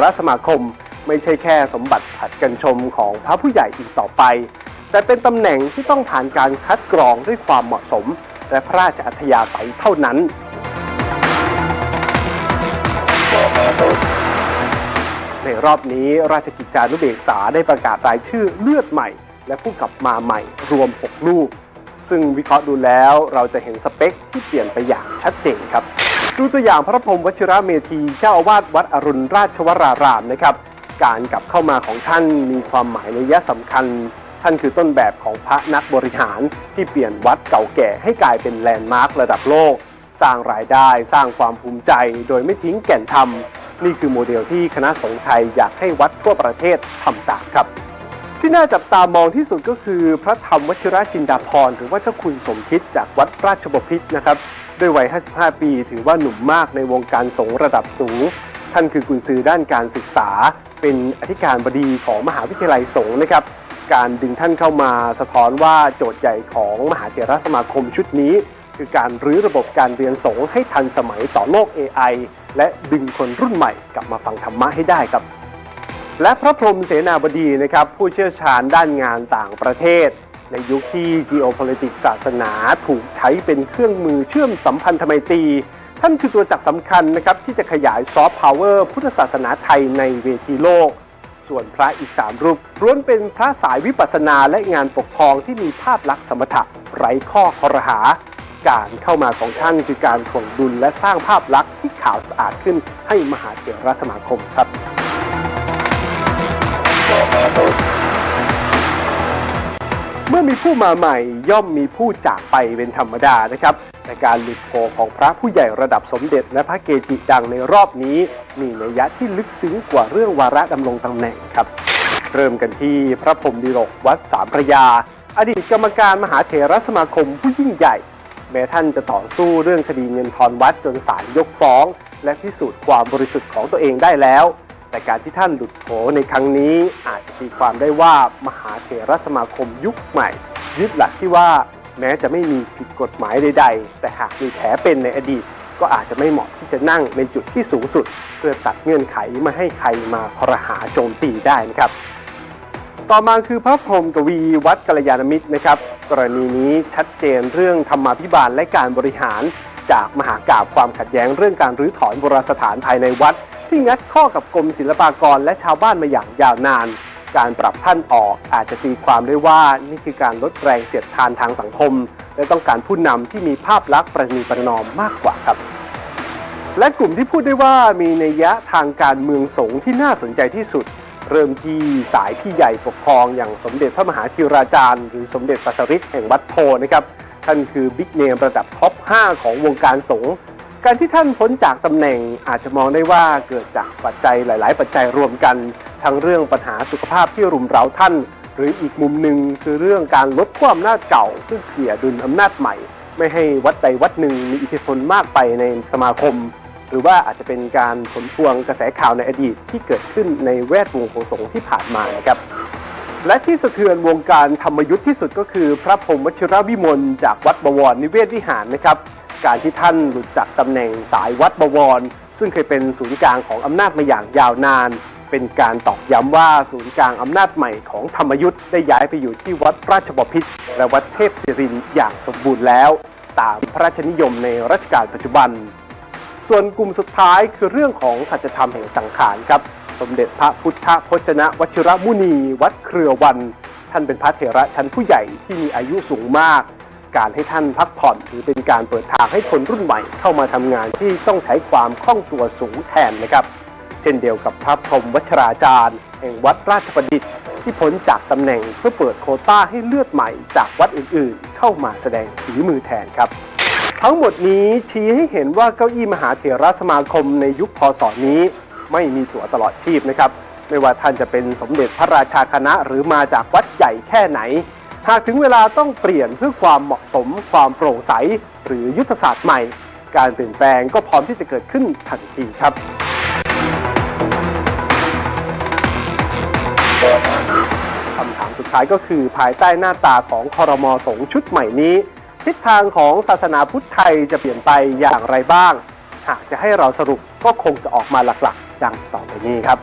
รสมาคมไม่ใช่แค่สมบัติผัดกันชมของพระผู้ใหญ่อีกต่อไปแต่เป็นตำแหน่งที่ต้องผ่านการคัดกรองด้วยความเหมาะสมและพระราชอัธยาศัยเท่านั้นในรอบนี้ราชกิจจานุเบกษาได้ประกาศรายชื่อเลือดใหม่และผู้กลับมาใหม่รวม6รูปซึ่งวิเคราะห์ดูแล้วเราจะเห็นสเปคที่เปลี่ยนไปอย่างชัดเจนครับดูตัวอย่างพระพรหมวชิระเมธีเจ้าอาวาสวัดอรุณราชวรารามนะครับการกลับเข้ามาของท่านมีความหมายนัยสำคัญท่านคือต้นแบบของพระนักบริหารที่เปลี่ยนวัดเก่าแก่ให้กลายเป็นแลนด์มาร์คระดับโลกสร้างรายได้สร้างความภูมิใจโดยไม่ทิ้งแก่นธรรมนี่คือโมเดลที่คณะสงฆ์ไทยอยากให้วัดทั่วประเทศทำตามครับที่น่าจับตามองที่สุดก็คือพระธรรมวชิรจินดาภรณ์หรือว่าเจ้าคุณสมคิดจากวัดราชบพิตรนะครับด้วยวัย 55 ปีถือว่าหนุ่มมากในวงการสงฆ์ระดับสูงท่านคือกุญซือด้านการศึกษาเป็นอธิการบดีของมหาวิทยาลัยสงฆ์นะครับการดึงท่านเข้ามาสะท้อนว่าโจทย์ใหญ่ของมหาเถรสมาคมชุดนี้คือการรื้อระบบการเรียนสงฆ์ให้ทันสมัยต่อโลก AI และดึงคนรุ่นใหม่กลับมาฟังธรรมะให้ได้ครับและพระพรหมเสนาบดีนะครับผู้เชี่ยวชาญด้านงานต่างประเทศในยุคที่ geopolitics ศาสนาถูกใช้เป็นเครื่องมือเชื่อมสัมพันธไมตรีท่านคือตัวจักรสำคัญนะครับที่จะขยายซอฟต์พาวเวอร์พุทธศาสนาไทยในเวทีโลกส่วนพระอีก3รูปล้วนเป็นพระสายวิปัสสนาและงานปกครองที่มีภาพลักษณ์สมถะไร้ข้อคอรหาการเข้ามาของท่านคือการถ่วงดุลและสร้างภาพลักษณ์ที่ขาวสะอาดขึ้นให้มหาเถรสมาคมครับเมื่อมีผู้มาใหม่ย่อมมีผู้จากไปเป็นธรรมดานะครับแต่การหลุดโผของพระผู้ใหญ่ระดับสมเด็จและพระเกจิดังในรอบนี้มีนัยยะที่ลึกซึ้งกว่าเรื่องวาระดำรงตำแหน่งครับเริ่มกันที่พระพรหมดิลกวัดสามพระยาอดีตกรรมการมหาเถรสมาคมผู้ยิ่งใหญ่แม้ท่านจะต่อสู้เรื่องคดีเงินทอนวัดจนศาลยกฟ้องและพิสูจน์ความบริสุทธิ์ของตัวเองได้แล้วแต่การที่ท่านหลุดโผในครั้งนี้อาจจะตีความได้ว่ามหาเถรสมาคมยุคใหม่ยึดหลักที่ว่าแม้จะไม่มีผิดกฎหมายใดๆแต่หากมีแผลเป็นในอดีตก็อาจจะไม่เหมาะที่จะนั่งในจุดที่สูงสุดเพื่อตัดเงื่อนไขไม่ให้ใครมาครหาโจมตีได้นะครับต่อมาคือพระพรหมกวีวัดกัลยาณมิตรนะครับกรณีนี้ชัดเจนเรื่องธรรมาภิบาลและการบริหารจากมหากาพย์ความขัดแย้งเรื่องการรื้อถอนโบราณสถานภายในวัดที่งัดข้อกับกรมศิลปากรและชาวบ้านมาอย่างยาวนานการปรับท่านออกอาจจะตีความได้ว่านี่คือการลดแรงเสียดทานทางสังคมและต้องการผู้นำที่มีภาพลักษณ์ประนีประนอมมากกว่าครับและกลุ่มที่พูดได้ว่ามีนัยยะทางการเมืองสงฆ์ที่น่าสนใจที่สุดเริ่มที่สายพี่ใหญ่ปกครองอย่างสมเด็จพระมหาธีราจารย์หรือสมเด็จปัสริตแห่งวัดโพนะครับท่านคือบิ๊กเนมระดับท็อป 5 ของวงการสงฆ์การที่ท่านพ้นจากตำแหน่งอาจจะมองได้ว่าเกิดจากปัจจัยหลายๆปัจจัยรวมกันทั้งเรื่องปัญหาสุขภาพที่รุมเร้าท่านหรืออีกมุมหนึ่งคือเรื่องการลดขั้วอำนาจเก่าเพื่อเกลี่ยดุลอำนาจใหม่ไม่ให้วัดใดวัดหนึ่งมีอิทธิพลมากไปในสมาคมหรือว่าอาจจะเป็นการผลพวงกระแสข่าวในอดีตที่เกิดขึ้นในแวดวงของสงฆ์ที่ผ่านมานะครับและที่สะเทือนวงการธรรมยุทธ์ที่สุดก็คือพระพรหมวชิรวิมลจากวัดบวรนิเวศวิหารนะครับการที่ท่านหลุดจากตำแหน่งสายวัดบวรซึ่งเคยเป็นศูนย์กลางของอำนาจมาอย่างยาวนานเป็นการตอกย้ำว่าศูนย์กลางอำนาจใหม่ของธรรมยุทธ์ได้ย้ายไปอยู่ที่วัดราชบพิตรและวัดเทพศิรินทร์อย่างสมบูรณ์แล้วตามพระราชนิยมในรัชกาลปัจจุบันส่วนกลุ่มสุดท้ายคือเรื่องของสัจธรรมแห่งสังขารครับสมเด็จพระพุทธพจนะวชิรมุนีวัดเครือวันท่านเป็นพระเถระชั้นผู้ใหญ่ที่มีอายุสูงมากการให้ท่านพักผ่อนถือเป็นการเปิดทางให้คนรุ่นใหม่เข้ามาทำงานที่ต้องใช้ความคล่องตัวสูงแทนนะครับเช่นเดียวกับพระพรหมวชราจารย์แห่งวัดราชประดิษฐ์ที่พ้นจากตำแหน่งเพื่อเปิดโควต้าให้เลือดใหม่จากวัดอื่นๆเข้ามาแสดงฝีมือแทนครับทั้งหมดนี้ชี้ให้เห็นว่าเก้าอี้มหาเถรสมาคมในยุคพ.ศ.นี้ไม่มีตั๋วตลอดชีพนะครับไม่ว่าท่านจะเป็นสมเด็จพระราชาคณะหรือมาจากวัดใหญ่แค่ไหนหากถึงเวลาต้องเปลี่ยนเพื่อความเหมาะสมความโปร่งใสหรือยุทธศาสตร์ใหม่การเปลี่ยนแปลงก็พร้อมที่จะเกิดขึ้นทันทีครับคำถามสุดท้ายก็คือภายใต้หน้าตาของครม.สงฆ์ชุดใหม่นี้ทิศทางของศาสนาพุทธไทยจะเปลี่ยนไปอย่างไรบ้างหากจะให้เราสรุปก็คงจะออกมาหลักๆ ดังต่อไปนี้ครับ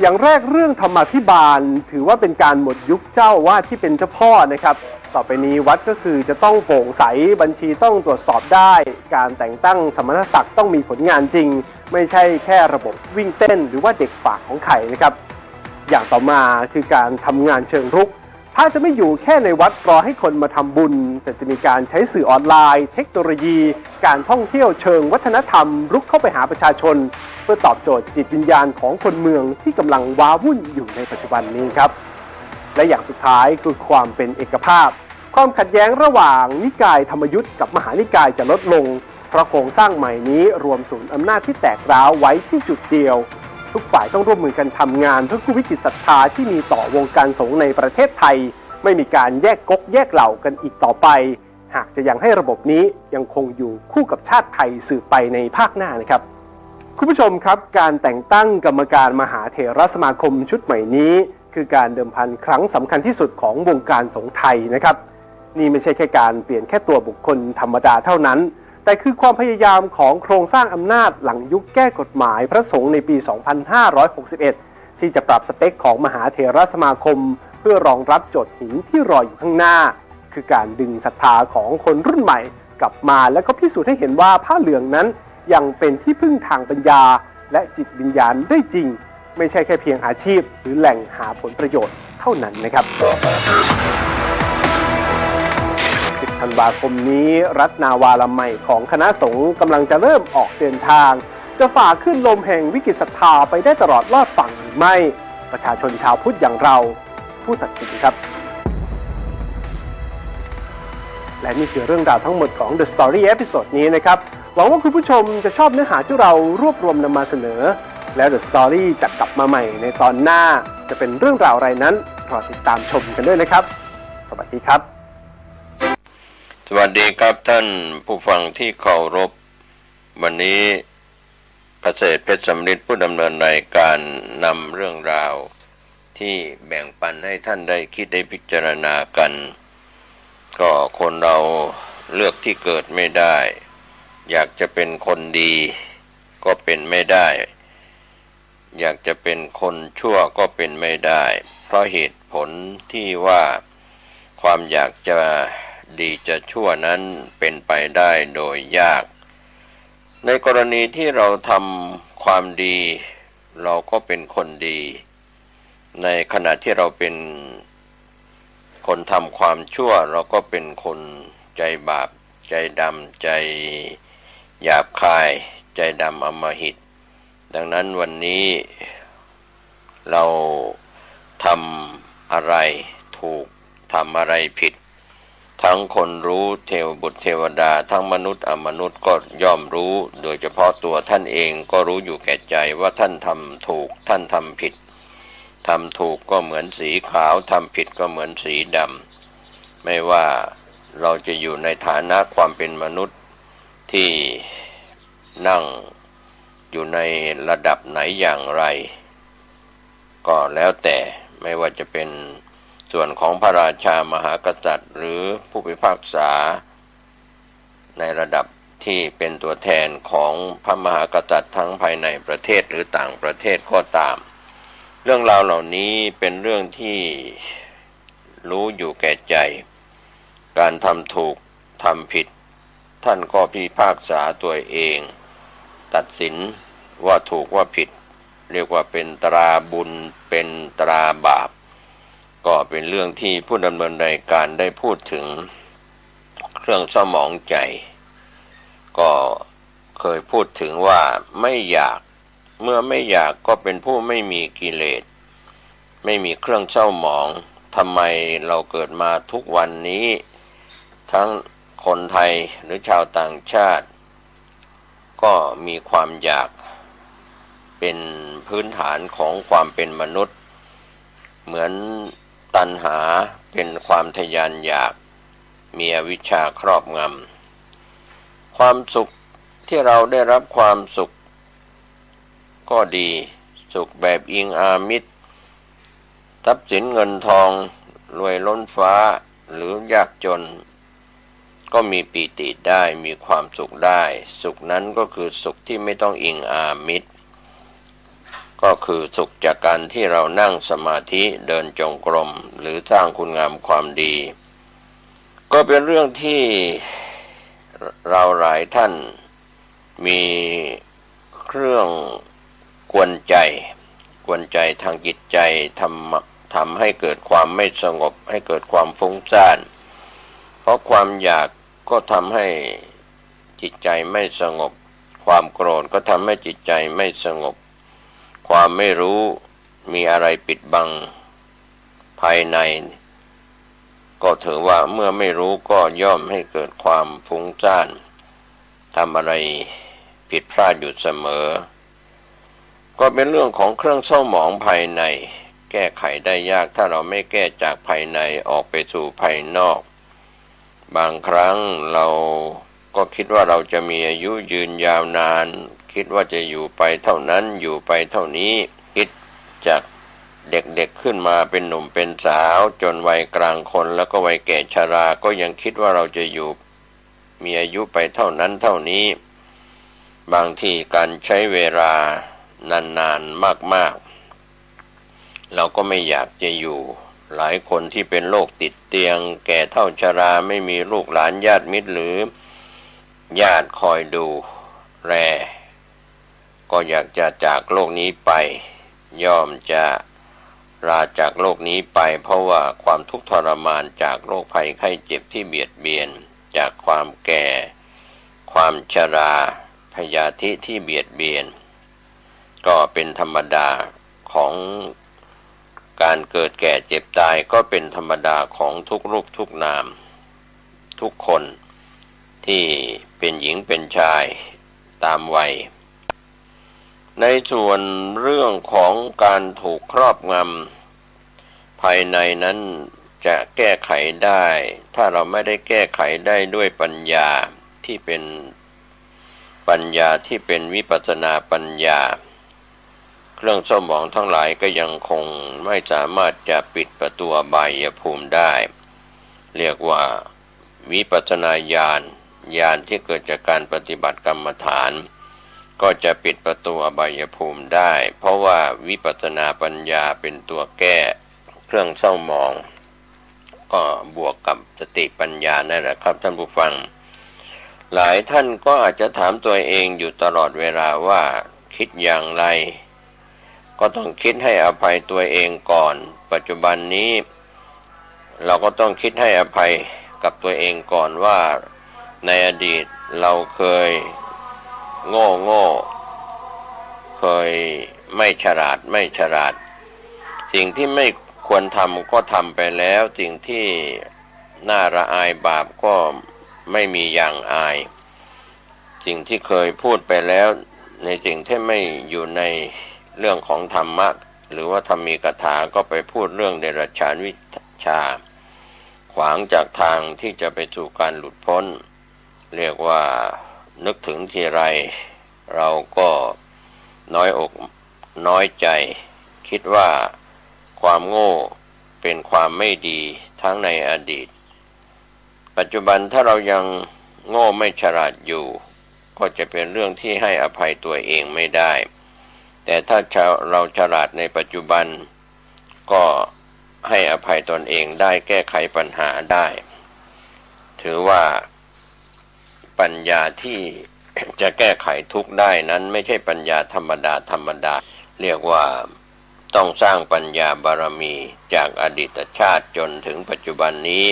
อย่างแรกเรื่องธรรมาภิบาลถือว่าเป็นการหมดยุคเจ้าว่าที่เป็นเจ้าพ่อนะครับต่อไปนี้วัดก็คือจะต้องโปร่งใสบัญชีต้องตรวจสอบได้การแต่งตั้งสมณศักดิ์ต้องมีผลงานจริงไม่ใช่แค่ระบบวิ่งเต้นหรือว่าเด็กฝากของใครนะครับอย่างต่อมาคือการทำงานเชิงรุกพระจะไม่อยู่แค่ในวัดรอให้คนมาทำบุญแต่จะมีการใช้สื่อออนไลน์เทคโนโลยีการท่องเที่ยวเชิงวัฒนธรรมรุกเข้าไปหาประชาชนเพื่อตอบโจทย์จิตวิญญาณของคนเมืองที่กำลังว้าวุ่นอยู่ในปัจจุบันนี้ครับและอย่างสุดท้ายคือความเป็นเอกภาพความขัดแย้งระหว่างนิกายธรรมยุทธ์กับมหานิกายจะลดลงเพราะโครงสร้างใหม่นี้รวมศูนย์อำนาจที่แตกร้าวไว้ที่จุดเดียวทุกฝ่ายต้องร่วมมือกันทำงานเพื่อกู้วิกฤตศรัทธาที่มีต่อวงการสงฆ์ในประเทศไทยไม่มีการแยกก๊กแยกเหล่ากันอีกต่อไปหากจะยังให้ระบบนี้ยังคงอยู่คู่กับชาติไทยสืบไปในภาคหน้านะครับคุณผู้ชมครับการแต่งตั้งกรรมการมหาเถรสมาคมชุดใหม่นี้คือการเดิมพันครั้งสำคัญที่สุดของวงการสงฆ์ไทยนะครับนี่ไม่ใช่แค่การเปลี่ยนแค่ตัวบุคคลธรรมดาเท่านั้นแต่คือความพยายามของโครงสร้างอำนาจหลังยุคแก้กฎหมายพระสงฆ์ในปี 2561 ที่จะปรับสเปคของมหาเถรสมาคมเพื่อรองรับโจทย์หินที่รออยู่ข้างหน้าคือการดึงศรัทธาของคนรุ่นใหม่กลับมาและก็พิสูจน์ให้เห็นว่าผ้าเหลืองนั้นยังเป็นที่พึ่งทางปัญญาและจิตวิญญาณได้จริงไม่ใช่แค่เพียงอาชีพหรือแหล่งหาผลประโยชน์เท่านั้นนะครับ10 ธันวาคมนี้รัฐนาวาลำใหม่ของคณะสงฆ์กำลังจะเริ่มออกเดินทางจะฝ่าขึ้นลมแห่งวิกฤตศรัทธาไปได้ตลอดรอดฝั่งหรือไม่ประชาชนชาวพุทธอย่างเราผู้ตัดสินครับและนี่คือเรื่องราวทั้งหมดของ The Story เอพิโซดนี้นะครับหวังว่าคุณผู้ชมจะชอบเนื้อหาที่เรารวบรวมนำมาเสนอและ The Story จะกลับมาใหม่ในตอนหน้าจะเป็นเรื่องราวอะไรนั้นรอติดตามชมกันด้วยนะครับสวัสดีครับสวัสดีครับท่านผู้ฟังที่เคารพวันนี้เกษตรเพชรสำริดผู้ดำเนินรายการนำเรื่องราวที่แบ่งปันให้ท่านได้คิดได้พิจารณากันก็คนเราเลือกที่เกิดไม่ได้อยากจะเป็นคนดีก็เป็นไม่ได้อยากจะเป็นคนชั่วก็เป็นไม่ได้เพราะเหตุผลที่ว่าความอยากจะดีจะชั่วนั้นเป็นไปได้โดยยากในกรณีที่เราทำความดีเราก็เป็นคนดีในขณะที่เราเป็นคนทำความชั่วเราก็เป็นคนใจบาปใจดำใจหยาบคายใจดำอำมหิตดังนั้นวันนี้เราทำอะไรถูกทำอะไรผิดทั้งคนรู้เทวบุตรเทวดาทั้งมนุษย์อมนุษย์ก็ย่อมรู้โดยเฉพาะตัวท่านเองก็รู้อยู่แก่ใจว่าท่านทำถูกท่านทำผิดทำถูกก็เหมือนสีขาวทำผิดก็เหมือนสีดำไม่ว่าเราจะอยู่ในฐานะความเป็นมนุษย์ที่นั่งอยู่ในระดับไหนอย่างไรก็แล้วแต่ไม่ว่าจะเป็นส่วนของพระราชามหากษัตริย์หรือผู้พิพากษาในระดับที่เป็นตัวแทนของพระมหากษัตริย์ทั้งภายในประเทศหรือต่างประเทศก็ตามเรื่องราวเหล่านี้เป็นเรื่องที่รู้อยู่แก่ใจการทำถูกทำผิดท่านก็พิพากษาตัวเองตัดสินว่าถูกว่าผิดเรียกว่าเป็นตราบุญเป็นตราบาปก็เป็นเรื่องที่ผู้ดำเนินรายการได้พูดถึงเครื่องสมองใจก็เคยพูดถึงว่าไม่อยากเมื่อไม่อยากก็เป็นผู้ไม่มีกิเลสไม่มีเครื่องเศร้าหมองทำไมเราเกิดมาทุกวันนี้ทั้งคนไทยหรือชาวต่างชาติก็มีความอยากเป็นพื้นฐานของความเป็นมนุษย์เหมือนตัณหาเป็นความทยานอยากมีอวิชชาครอบงำความสุขที่เราได้รับความสุขก็ดีสุขแบบอิงอามิตรทรัพย์สินเงินทองรวยล้นฟ้าหรือยากจนก็มีปีติได้มีความสุขได้สุขนั้นก็คือสุขที่ไม่ต้องอิงอามิตร ก็คือสุขจากการที่เรานั่งสมาธิเดินจงกรมหรือสร้างคุณงามความดีก็เป็นเรื่องที่เราหลายท่านมีเครื่องกวนใจทางจิตใจทำให้เกิดความไม่สงบให้เกิดความฟุ้งซ่านเพราะความอยากก็ทำให้จิตใจไม่สงบความโกรธก็ทำให้จิตใจไม่สงบความไม่รู้มีอะไรปิดบังภายในก็ถือว่าเมื่อไม่รู้ก็ย่อมให้เกิดความฟุ้งซ่านทำอะไรผิดพลาดอยู่เสมอก็เป็นเรื่องของเครื่องเศร้าหมองภายในแก้ไขได้ยากถ้าเราไม่แก้จากภายในออกไปสู่ภายนอกบางครั้งเราก็คิดว่าเราจะมีอายุยืนยาวนานคิดว่าจะอยู่ไปเท่านั้นอยู่ไปเท่านี้คิดจากเด็กๆขึ้นมาเป็นหนุ่มเป็นสาวจนวัยกลางคนแล้วก็วัยแก่ชราก็ยังคิดว่าเราจะอยู่มีอายุไปเท่านั้นเท่านี้บางทีการใช้เวลานานๆมากๆเราก็ไม่อยากจะอยู่หลายคนที่เป็นโรคติดเตียงแก่เฒ่าชราไม่มีลูกหลานญาติมิตรหรือญาติคอยดูแลก็อยากจะจากโลกนี้ไปย่อมจะลาจากโลกนี้ไปเพราะว่าความทุกข์ทรมานจากโรคภัยไข้เจ็บที่เบียดเบียนจากความแก่ความชราพยาธิที่เบียดเบียนก็เป็นธรรมดาของการเกิดแก่เจ็บตายก็เป็นธรรมดาของทุกรูปทุกนามทุกคนที่เป็นหญิงเป็นชายตามวัยในส่วนเรื่องของการถูกครอบงำภายในนั้นจะแก้ไขได้ถ้าเราไม่ได้แก้ไขได้ด้วยปัญญาที่เป็นวิปัสสนาปัญญาเครื่องเศร้าหมองทั้งหลายก็ยังคงไม่สามารถจะปิดประตูอบายภูมิได้เรียกว่าวิปัสสนาญาณที่เกิดจากการปฏิบัติกรรมฐานก็จะปิดประตูอบายภูมิได้เพราะว่าวิปัสสนาปัญญาเป็นตัวแก้เครื่องเศร้าหมองก็บวกกับสติปัญญานั่นแหละครับท่านผู้ฟังหลายท่านก็อาจจะถามตัวเองอยู่ตลอดเวลาว่าคิดอย่างไรก็ต้องคิดให้อภัยตัวเองก่อนปัจจุบันนี้เราก็ต้องคิดให้อภัยกับตัวเองก่อนว่าในอดีตเราเคยโง่เคยไม่ฉลาดสิ่งที่ไม่ควรทำก็ทำไปแล้วสิ่งที่น่าระอายบาปก็ไม่มีอย่างอายสิ่งที่เคยพูดไปแล้วในสิ่งที่ไม่อยู่ในเรื่องของธรรมะหรือว่าธรรมีกถาก็ไปพูดเรื่องเดรัจฉานวิชาขวางจากทางที่จะไปสู่การหลุดพ้นเรียกว่านึกถึงทีไรเราก็น้อยอกน้อยใจคิดว่าความโง่เป็นความไม่ดีทั้งในอดีตปัจจุบันถ้าเรายังโง่ไม่ฉลาดอยู่ก็จะเป็นเรื่องที่ให้อภัยตัวเองไม่ได้แต่ถ้าเราฉลาดในปัจจุบันก็ให้อภัยตนเองได้แก้ไขปัญหาได้ถือว่าปัญญาที่จะแก้ไขทุกข์ได้นั้นไม่ใช่ปัญญาธรรมดาเรียกว่าต้องสร้างปัญญาบารมีจากอดีตชาติจนถึงปัจจุบันนี้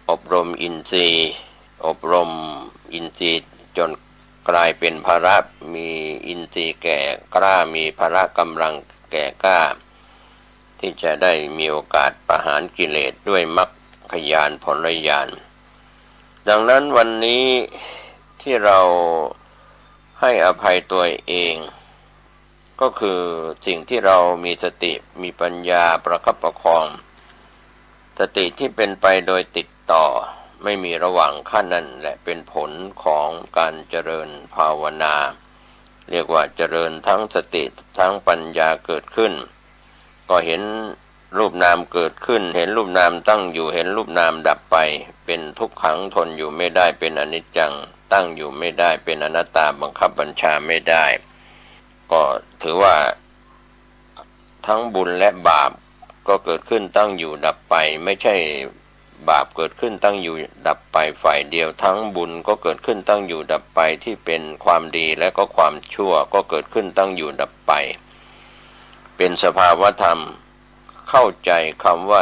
อบรมอินทรีย์จนกลายเป็นภระมีอินทรีย์แก่กล้ามีภระกำลังแก่กล้าที่จะได้มีโอกาสประหารกิเลสด้วยมรรคญาณผลญาณดังนั้นวันนี้ที่เราให้อภัยตัวเองก็คือสิ่งที่เรามีสติมีปัญญาประคับประคองสติที่เป็นไปโดยติดต่อไม่มีระหว่างขั้นนั่นแหละเป็นผลของการเจริญภาวนาเรียกว่าเจริญทั้งสติทั้งปัญญาเกิดขึ้นก็เห็นรูปนามเกิดขึ้นเห็นรูปนามตั้งอยู่เห็นรูปนามดับไปเป็นทุกขังทนอยู่ไม่ได้เป็นอนิจจังตั้งอยู่ไม่ได้เป็นอนัตตาบังคับบัญชาไม่ได้ก็ถือว่า ทั้งบุญและบาปก็เกิดขึ้นตั้งอยู่ดับไปไม่ใช่บาปเกิดขึ้นตั้งอยู่ดับไปฝ่ายเดียวทั้งบุญก็เกิดขึ้นตั้งอยู่ดับไปที่เป็นความดีและก็ความชั่วก็เกิดขึ้นตั้งอยู่ดับไปเป็นสภาวธรรมเข้าใจคำว่า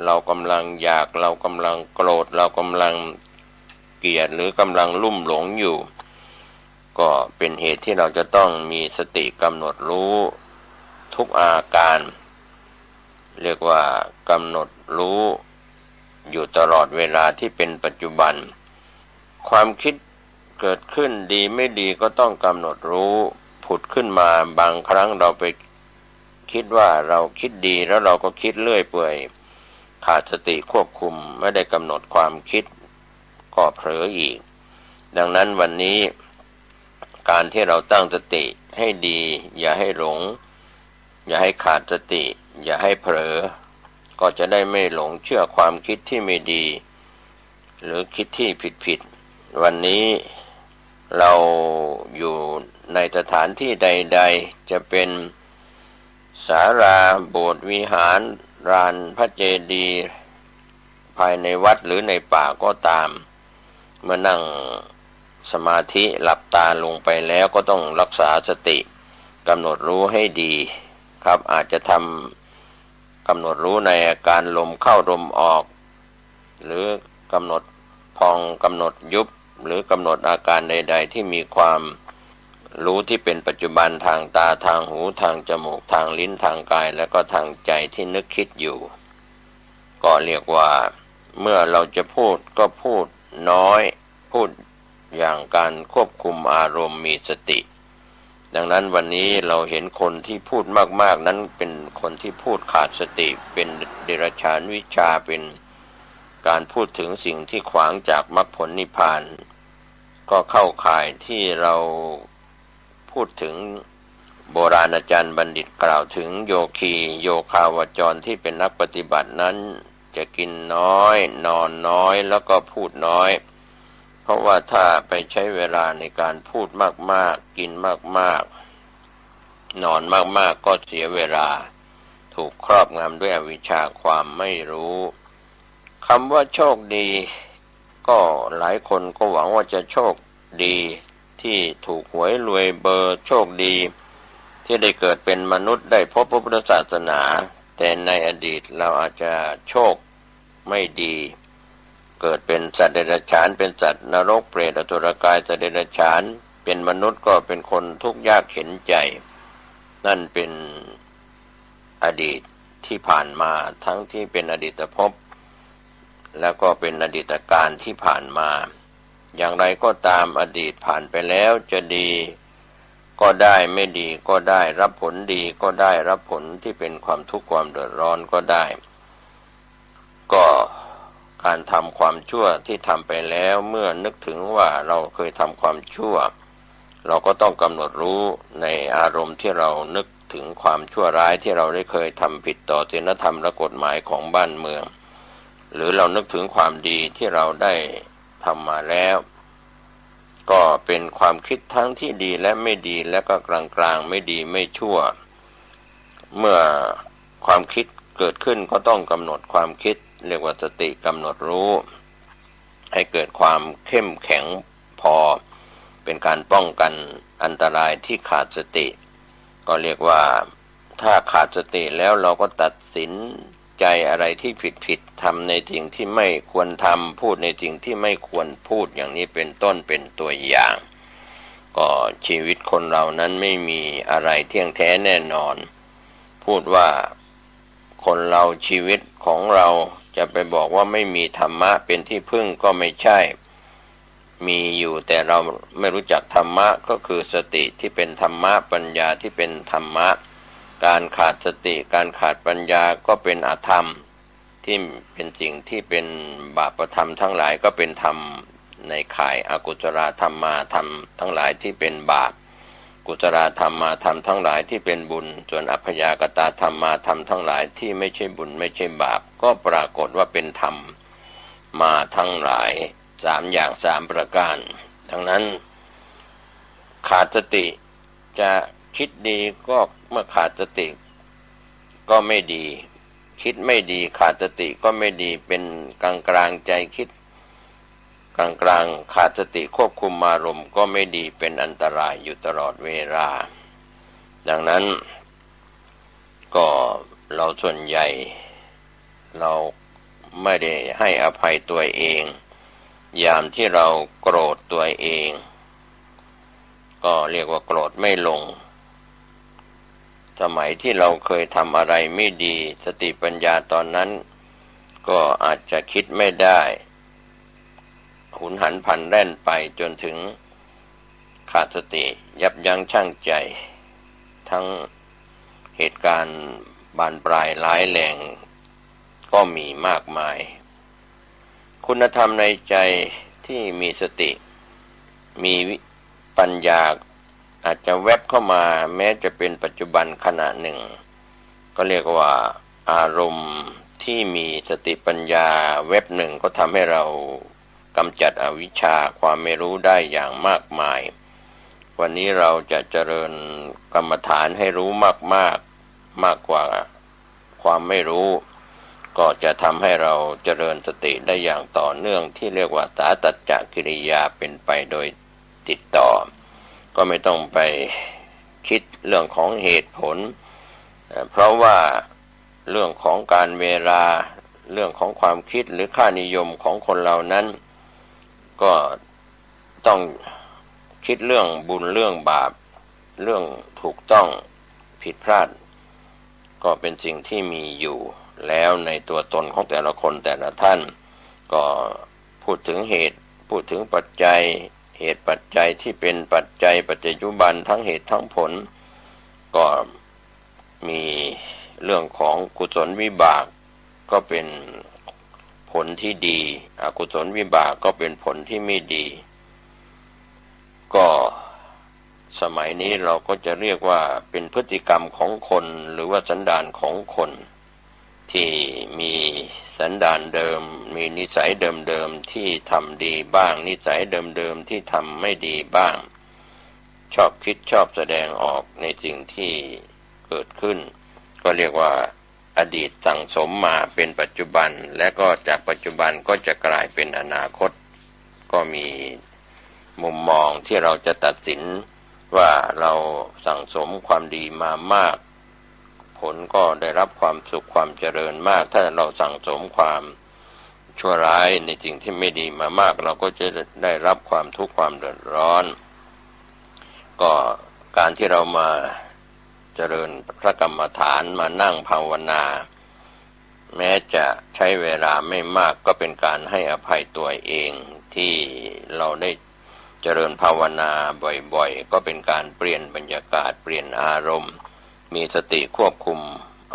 เรากำลังอยากเรากำลังโกรธเรากำลังเกลียดหรือกำลังลุ่มหลงอยู่ก็เป็นเหตุที่เราจะต้องมีสติกำหนดรู้ทุกอาการเรียกว่ากำหนดรู้อยู่ตลอดเวลาที่เป็นปัจจุบันความคิดเกิดขึ้นดีไม่ดีก็ต้องกำหนดรู้ผุดขึ้นมาบางครั้งเราไปคิดว่าเราคิดดีแล้วเราก็คิดเรื่อยเปื่อยขาดสติควบคุมไม่ได้กำหนดความคิดก็เผลออีกดังนั้นวันนี้การที่เราตั้งสติให้ดีอย่าให้หลงอย่าให้ขาดสติอย่าให้เผลอก็จะได้ไม่หลงเชื่อความคิดที่ไม่ดีหรือคิดที่ผิดวันนี้เราอยู่ในสถานที่ใดๆจะเป็นศาลาโบสถ์วิหารลานพระเจดีย์ภายในวัดหรือในป่าก็ตามเมื่อนั่งสมาธิหลับตาลงไปแล้วก็ต้องรักษาสติกำหนดรู้ให้ดีครับอาจจะทำกำหนดรู้ในอาการลมเข้าลมออกหรือกำหนดพองกำหนดยุบหรือกำหนดอาการใดๆที่มีความรู้ที่เป็นปัจจุบันทางตาทางหูทางจมูกทางลิ้นทางกายและก็ทางใจที่นึกคิดอยู่ก็เรียกว่าเมื่อเราจะพูดก็พูดน้อยพูดอย่างการควบคุมอารมณ์มีสติดังนั้นวันนี้เราเห็นคนที่พูดมากๆนั้นเป็นคนที่พูดขาดสติเป็นเดรัจฉานวิชาเป็นการพูดถึงสิ่งที่ขวางจากมรรคผลนิพพานก็เข้าข่ายที่เราพูดถึงโบราณอาจารย์บัณฑิตกล่าวถึงโยคีโยคาวจรที่เป็นนักปฏิบัตินั้นจะกินน้อยนอนน้อยแล้วก็พูดน้อยเพราะว่าถ้าไปใช้เวลาในการพูดมากๆกินมากๆนอนมากๆก็เสียเวลาถูกครอบงำด้วยอวิชชาความไม่รู้คำว่าโชคดีก็หลายคนก็หวังว่าจะโชคดีที่ถูกหวยรวยเบอร์โชคดีที่ได้เกิดเป็นมนุษย์ได้พบพระพุทธศาสนาแต่ในอดีตเราอาจจะโชคไม่ดีเกิดเป็นสัตว์เดรัจฉานเป็นสัตว์นรกเปรตอสุรกายสัตว์เดรัจฉานเป็นมนุษย์ก็เป็นคนทุกข์ยากเข็ญใจนั่นเป็นอดีตที่ผ่านมาทั้งที่เป็นอดีตภพแล้วก็เป็นอดีตการที่ผ่านมาอย่างไรก็ตามอดีตผ่านไปแล้วจะดีก็ได้ไม่ดีก็ได้รับผลดีก็ได้รับผลที่เป็นความทุกข์ความเดือดร้อนก็ได้ก็การทำความชั่วที่ทำไปแล้วเมื่อนึกถึงว่าเราเคยทำความชั่วเราก็ต้องกำหนดรู้ในอารมณ์ที่เรานึกถึงความชั่วร้ายที่เราได้เคยทำผิดต่อศีลธรรมและกฎหมายของบ้านเมืองหรือเรานึกถึงความดีที่เราได้ทำมาแล้วก็เป็นความคิดทั้งที่ดีและไม่ดีและก็กลางๆไม่ดีไม่ชั่วเมื่อความคิดเกิดขึ้นก็ต้องกำหนดความคิดเรียกว่าสติกำหนดรู้ให้เกิดความเข้มแข็งพอเป็นการป้องกันอันตรายที่ขาดสติก็เรียกว่าถ้าขาดสติแล้วเราก็ตัดสินใจอะไรที่ผิดทำในสิ่งที่ไม่ควรทำพูดในสิ่งที่ไม่ควรพูดอย่างนี้เป็นต้นเป็นตัวอย่างก็ชีวิตคนเรานั้นไม่มีอะไรเที่ยงแท้แน่นอนพูดว่าคนเราชีวิตของเราจะไปบอกว่าไม่มีธรรมะเป็นที่พึ่งก็ไม่ใช่มีอยู่แต่เราไม่รู้จักธรรมะก็คือสติที่เป็นธรรมะปัญญาที่เป็นธรรมะการขาดสติการขาดปัญญาก็เป็นอธรรมที่เป็นสิ่งที่เป็นบาปธรรมทั้งหลายก็เป็นธรรมในข่ายอกุศลธรรมาธรรมทั้งหลายที่เป็นบาปกุศลธรรมาธรรมทั้งหลายที่เป็นบุญส่วนอัพยากตธรรมาธรรมทั้งหลายที่ไม่ใช่บุญไม่ใช่บาปก็ปรากฏว่าเป็นธรรมมาทั้งหลาย3อย่าง3ประการดังนั้นขาดสติจะคิดดีก็เมื่อขาดสติ ก็ไม่ดีคิดไม่ดีขาดสติก็ไม่ดีเป็นกลางกลางใจคิดกลางกลางขาดสติควบคุมอารมณ์ก็ไม่ดีเป็นอันตรายอยู่ตลอดเวลาดังนั้นก็เราส่วนใหญ่เราไม่ได้ให้อภัยตัวเองยามที่เราโกรธตัวเองก็เรียกว่าโกรธไม่ลงสมัยที่เราเคยทำอะไรไม่ดีสติปัญญาตอนนั้นก็อาจจะคิดไม่ได้หุนหันพลันแล่นไปจนถึงขาดสติยับยั้งชั่งใจทั้งเหตุการณ์บานปลายร้ายแรงก็มีมากมายคุณธรรมในใจที่มีสติมีปัญญาอาจจะแวบเข้ามาแม้จะเป็นปัจจุบันขณะหนึ่งก็เรียกว่าอารมณ์ที่มีสติปัญญาแวบหนึ่งก็ทำให้เรากำจัดอวิชชาความไม่รู้ได้อย่างมากมายวันนี้เราจะเจริญกรรมฐานให้รู้มากกว่าความไม่รู้ก็จะทำให้เราเจริญสติได้อย่างต่อเนื่องที่เรียกว่าสาตัจจกิริยาเป็นไปโดยติดต่อก็ไม่ต้องไปคิดเรื่องของเหตุผลเพราะว่าเรื่องของการเวลาเรื่องของความคิดหรือค่านิยมของคนเรานั้นก็ต้องคิดเรื่องบุญเรื่องบาปเรื่องถูกต้องผิดพลาดก็เป็นสิ่งที่มีอยู่แล้วในตัวตนของแต่ละคนแต่ละท่านก็พูดถึงเหตุพูดถึงปัจจัยเหตุปัจจัยที่เป็นปัจจัยปัจจุบันทั้งเหตุทั้งผลก็มีเรื่องของกุศลวิบากก็เป็นผลที่ดีอกุศลวิบากก็เป็นผลที่ไม่ดีก็สมัยนี้เราก็จะเรียกว่าเป็นพฤติกรรมของคนหรือว่าสันดานของคนที่มีสันดานเดิมมีนิสัยเดิมๆที่ทำดีบ้างนิสัยเดิมๆที่ทำไม่ดีบ้างชอบคิดชอบแสดงออกในสิ่งที่เกิดขึ้นก็เรียกว่าอดีตสั่งสมมาเป็นปัจจุบันและก็จากปัจจุบันก็จะกลายเป็นอนาคตก็มีมุมมองที่เราจะตัดสินว่าเราสั่งสมความดีมามากผลก็ได้รับความสุขความเจริญมากถ้าเราสั่งสมความชั่วร้ายในสิ่งที่ไม่ดีมามากเราก็จะได้รับความทุกข์ความเดือดร้อนก็การที่เรามาเจริญพระกรรมฐานมานั่งภาวนาแม้จะใช้เวลาไม่มากก็เป็นการให้อภัยตัวเองที่เราได้เจริญภาวนาบ่อยๆก็เป็นการเปลี่ยนบรรยากาศเปลี่ยนอารมณ์มีสติควบคุม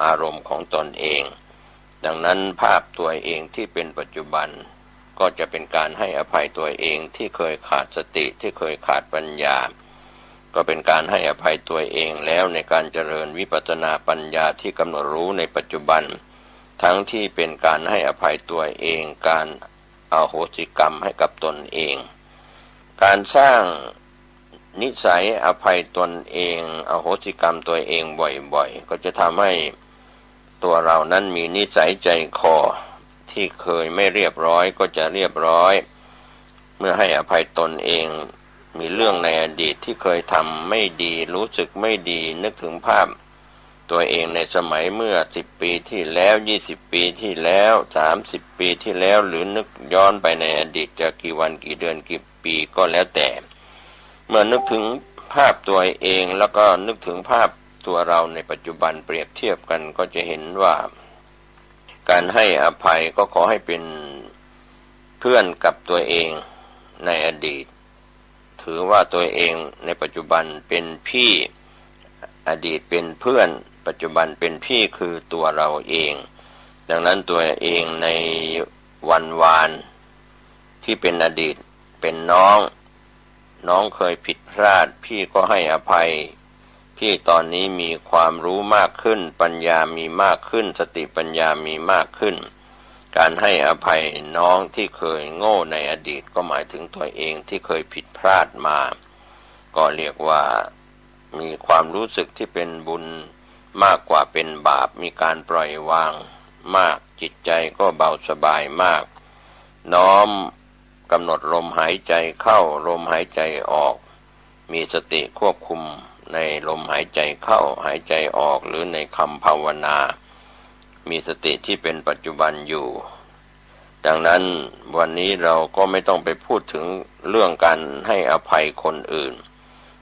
อารมณ์ของตนเองดังนั้นภาพตัวเองที่เป็นปัจจุบันก็จะเป็นการให้อภัยตัวเองที่เคยขาดสติที่เคยขาดปัญญาก็เป็นการให้อภัยตัวเองแล้วในการเจริญวิปัสสนาปัญญาที่กำหนดรู้ในปัจจุบันทั้งที่เป็นการให้อภัยตัวเองการอโหสิกรรมให้กับตนเองการสร้างนิสัยอภัยตนเองอโหสิกรรมตัวเองบ่อยๆก็จะทำให้ตัวเรานั้นมีนิสัยใจคอที่เคยไม่เรียบร้อยก็จะเรียบร้อยเมื่อให้อภัยตนเองมีเรื่องในอดีตที่เคยทำไม่ดีรู้สึกไม่ดีนึกถึงภาพตัวเองในสมัยเมื่อ10 ปีที่แล้ว20 ปีที่แล้ว30 ปีที่แล้วหรือนึกย้อนไปในอดีตจะกี่วันกี่เดือนกี่ปีก็แล้วแต่เมื่อนึกถึงภาพตัวเองแล้วก็นึกถึงภาพตัวเราในปัจจุบันเปรียบเทียบกันก็จะเห็นว่าการให้อภัยก็ขอให้เป็นเพื่อนกับตัวเองในอดีตถือว่าตัวเองในปัจจุบันเป็นพี่อดีตเป็นเพื่อนปัจจุบันเป็นพี่คือตัวเราเองดังนั้นตัวเองในวันวานที่เป็นอดีตเป็นน้องเคยผิดพลาดพี่ก็ให้อภัยพี่ตอนนี้มีความรู้มากขึ้นปัญญามีมากขึ้นสติปัญญามีมากขึ้นการให้อภัยน้องที่เคยโง่ในอดีตก็หมายถึงตัวเองที่เคยผิดพลาดมาก็เรียกว่ามีความรู้สึกที่เป็นบุญ มากกว่าเป็นบาปมีการปล่อยวางมากจิตใจก็เบาสบายมากน้อมกำหนดลมหายใจเข้าลมหายใจออกมีสติควบคุมในลมหายใจเข้าหายใจออกหรือในคำภาวนามีสติที่เป็นปัจจุบันอยู่ดังนั้นวันนี้เราก็ไม่ต้องไปพูดถึงเรื่องการให้อภัยคนอื่น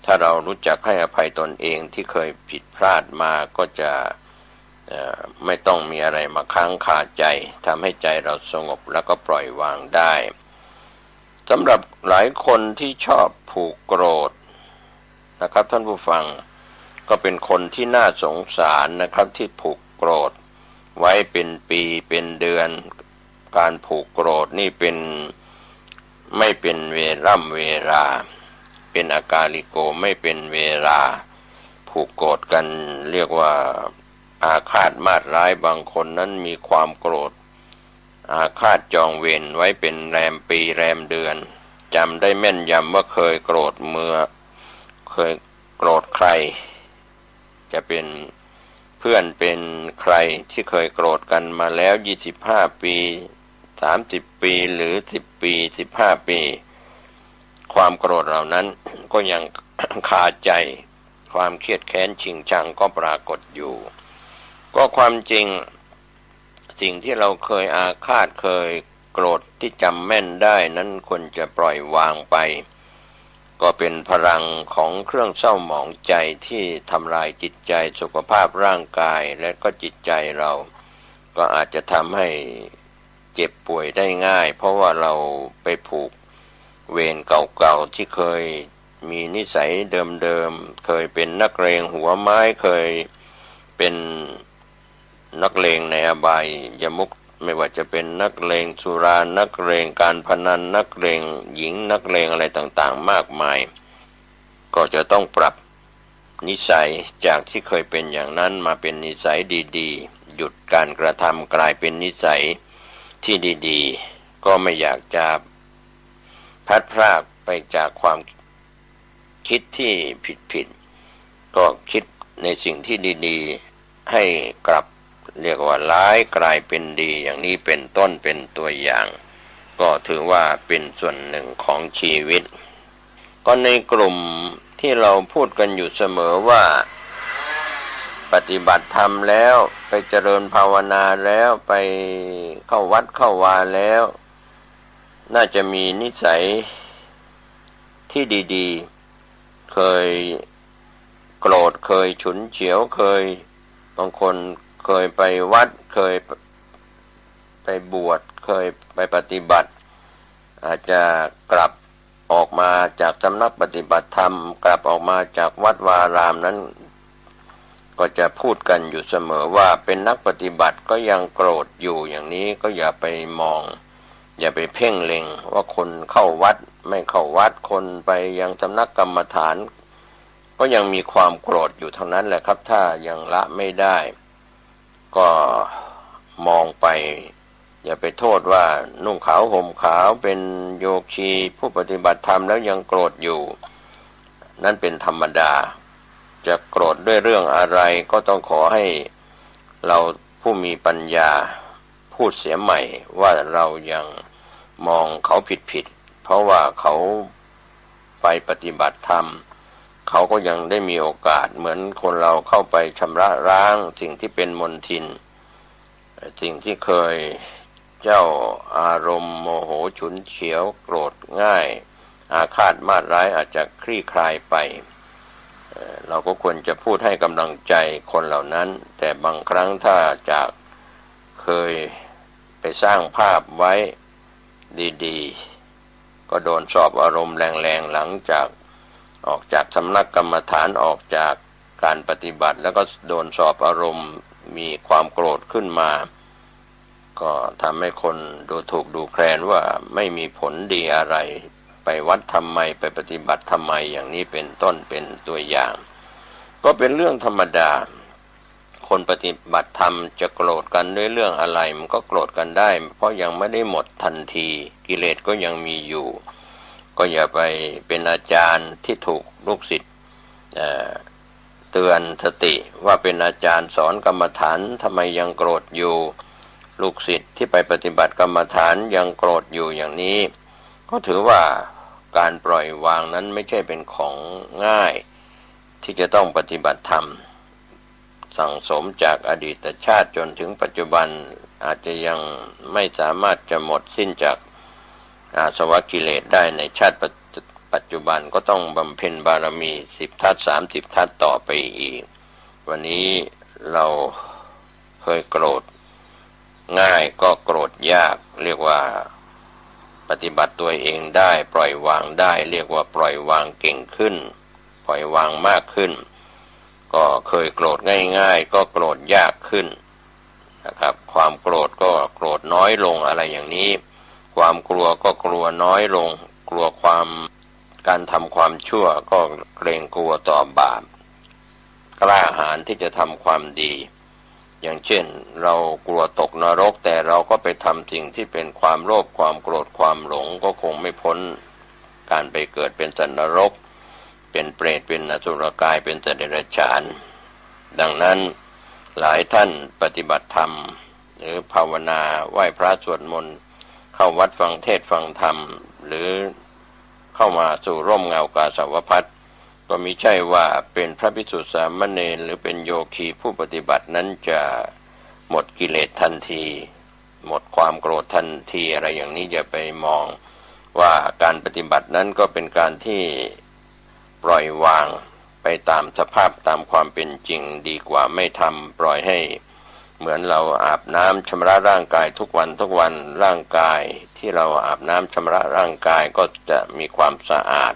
ถ้าเรารู้จักให้อภัยตนเองที่เคยผิดพลาดมาก็จะไม่ต้องมีอะไรมาค้างคาใจทำให้ใจเราสงบแล้วก็ปล่อยวางได้สำหรับหลายคนที่ชอบผูกโกรธนะครับท่านผู้ฟังก็เป็นคนที่น่าสงสารนะครับที่ผูกโกรธไว้เป็นปีเป็นเดือนการผูกโกรธนี่เป็นไม่เป็นเวลาเป็นอากาลิโกไม่เป็นเวลาผูกโกรธกันเรียกว่าอาฆาตมาตร้ายบางคนนั้นมีความโกรธอาฆาตจองเวรไว้เป็นแรมปีแรมเดือนจำได้แม่นยำว่าเคยโกรธใครจะเป็นเพื่อนเป็นใครที่เคยโกรธกันมาแล้ว25 ปี30 ปีหรือ10 ปี15 ปีความโกรธเหล่านั้นก็ยังคาใจความเครียดแค้นชิงชังก็ปรากฏอยู่ก็ความจริงสิ่งที่เราเคยอาฆาตเคยโกรธที่จำแม่นได้นั้นควรจะปล่อยวางไปก็เป็นพลังของเครื่องเศร้าหมองใจที่ทำลายจิตใจสุขภาพร่างกายและก็จิตใจเราก็อาจจะทำให้เจ็บป่วยได้ง่ายเพราะว่าเราไปผูกเวรเก่าๆที่เคยมีนิสัยเดิมๆเคยเป็นนักเลงหัวไม้เคยเป็นนักเลงในอบายมุขไม่ว่าจะเป็นนักเลงสุรานักเลงการพนันนักเลงหญิงนักเลงอะไรต่างๆมากมายก็จะต้องปรับนิสัยจากที่เคยเป็นอย่างนั้นมาเป็นนิสัยดีๆหยุดการกระทำกลายเป็นนิสัยที่ดีๆก็ไม่อยากจะพลัดพรากไปจากความคิดที่ผิดๆก็คิดในสิ่งที่ดีๆให้กลับเรียกว่าร้ายกลายเป็นดีอย่างนี้เป็นต้นเป็นตัวอย่างก็ถือว่าเป็นส่วนหนึ่งของชีวิตก็ในกลุ่มที่เราพูดกันอยู่เสมอว่าปฏิบัติธรรมแล้วไปเจริญภาวนาแล้วไปเข้าวัดเข้าวาแล้วน่าจะมีนิสัยที่ดีๆเคยโกรธเคยฉุนเฉียวเคยบางคนเคยไปวัดเคยไปบวชเคยไปปฏิบัติอาจจะกลับออกมาจากสำนักปฏิบัติธรรมกลับออกมาจากวัดวาอารามนั้นก็จะพูดกันอยู่เสมอว่าเป็นนักปฏิบัติก็ยังโกรธอยู่อย่างนี้ก็อย่าไปมองอย่าไปเพ่งเล็งว่าคนเข้าวัดไม่เข้าวัดคนไปยังสำนักกรรมฐานก็ยังมีความโกรธอยู่เท่านั้นแหละครับถ้ายังละไม่ได้ก็มองไปอย่าไปโทษว่านุ่งขาวห่มขาวเป็นโยคีผู้ปฏิบัติธรรมแล้วยังโกรธอยู่นั่นเป็นธรรมดาจะโกรธด้วยเรื่องอะไรก็ต้องขอให้เราผู้มีปัญญาพูดเสียใหม่ว่าเรายังมองเขาผิดเพราะว่าเขาไปปฏิบัติธรรมเขาก็ยังได้มีโอกาสเหมือนคนเราเข้าไปชำระล้างสิ่งที่เป็นมลทินสิ่งที่เคยเจ้าอารมณ์โมโหฉุนเฉียวโกรธง่ายอาฆาตมาตร้ายอาจจะคลี่คลายไปเราก็ควรจะพูดให้กำลังใจคนเหล่านั้นแต่บางครั้งถ้าจากเคยไปสร้างภาพไว้ดีๆก็โดนสอบอารมณ์แรงๆหลังจากออกจากสำนักกรรมฐานออกจากการปฏิบัติแล้วก็โดนสอบอารมณ์มีความโกรธขึ้นมาก็ทำให้คนดูถูกดูแคลนว่าไม่มีผลดีอะไรไปวัดทำไมไปปฏิบัติทำไมอย่างนี้เป็นต้นเป็นตัวอย่างก็เป็นเรื่องธรรมดาคนปฏิบัติธรรมจะโกรธกันด้วยเรื่องอะไรมันก็โกรธกันได้เพราะยังไม่ได้หมดทันทีกิเลสก็ยังมีอยู่ก็อย่าไปเป็นอาจารย์ที่ถูกลูกศิษย์ เตือนสติว่าเป็นอาจารย์สอนกรรมฐานทำไมยังโกรธอยู่ลูกศิษย์ที่ไปปฏิบัติกรรมฐานยังโกรธอยู่อย่างนี้ก็ถือว่าการปล่อยวางนั้นไม่ใช่เป็นของง่ายที่จะต้องปฏิบัติธรรมสั่งสมจากอดีตชาติจนถึงปัจจุบันอาจจะยังไม่สามารถจะหมดสิ้นจากอาสวะกิเลสได้ในชาติปัจจุบันก็ต้องบำเพ็ญบารมี10 ทัศ30 ทัศต่อไปอีกวันนี้เราเคยโกรธง่ายก็โกรธยากเรียกว่าปฏิบัติตัวเองได้ปล่อยวางได้เรียกว่าปล่อยวางเก่งขึ้นปล่อยวางมากขึ้นก็เคยโกรธง่ายๆก็โกรธยากขึ้นนะครับความโกรธก็โกรธน้อยลงอะไรอย่างนี้ความกลัวก็กลัวน้อยลงกลัวการทำความชั่วก็เกรงกลัวต่อบาปกล้าหาญที่จะทำความดีอย่างเช่นเรากลัวตกนรกแต่เราก็ไปทำสิ่งที่เป็นความโลภความโกรธความหลงก็คงไม่พ้นการไปเกิดเป็นสัตว์นรกเป็นเปรตเป็นอสุรกายเป็นสัตว์เดรัจฉานดังนั้นหลายท่านปฏิบัติธรรมหรือภาวนาไหว้พระสวดมนต์เข้าวัดฟังเทศน์ฟังธรรมหรือเข้ามาสู่ร่มเงากาสาวพัสก็มิใช่ว่าเป็นพระภิกษุสามเณรหรือเป็นโยคีผู้ปฏิบัตินั้นจะหมดกิเลสทันทีหมดความโกรธทันทีอะไรอย่างนี้อย่าไปมองว่าการปฏิบัตินั้นก็เป็นการที่ปล่อยวางไปตามสภาพตามความเป็นจริงดีกว่าไม่ทำปล่อยให้เหมือนเราอาบน้ำชำระร่างกายทุกวันร่างกายที่เราอาบน้ำชำระร่างกายก็จะมีความสะอาด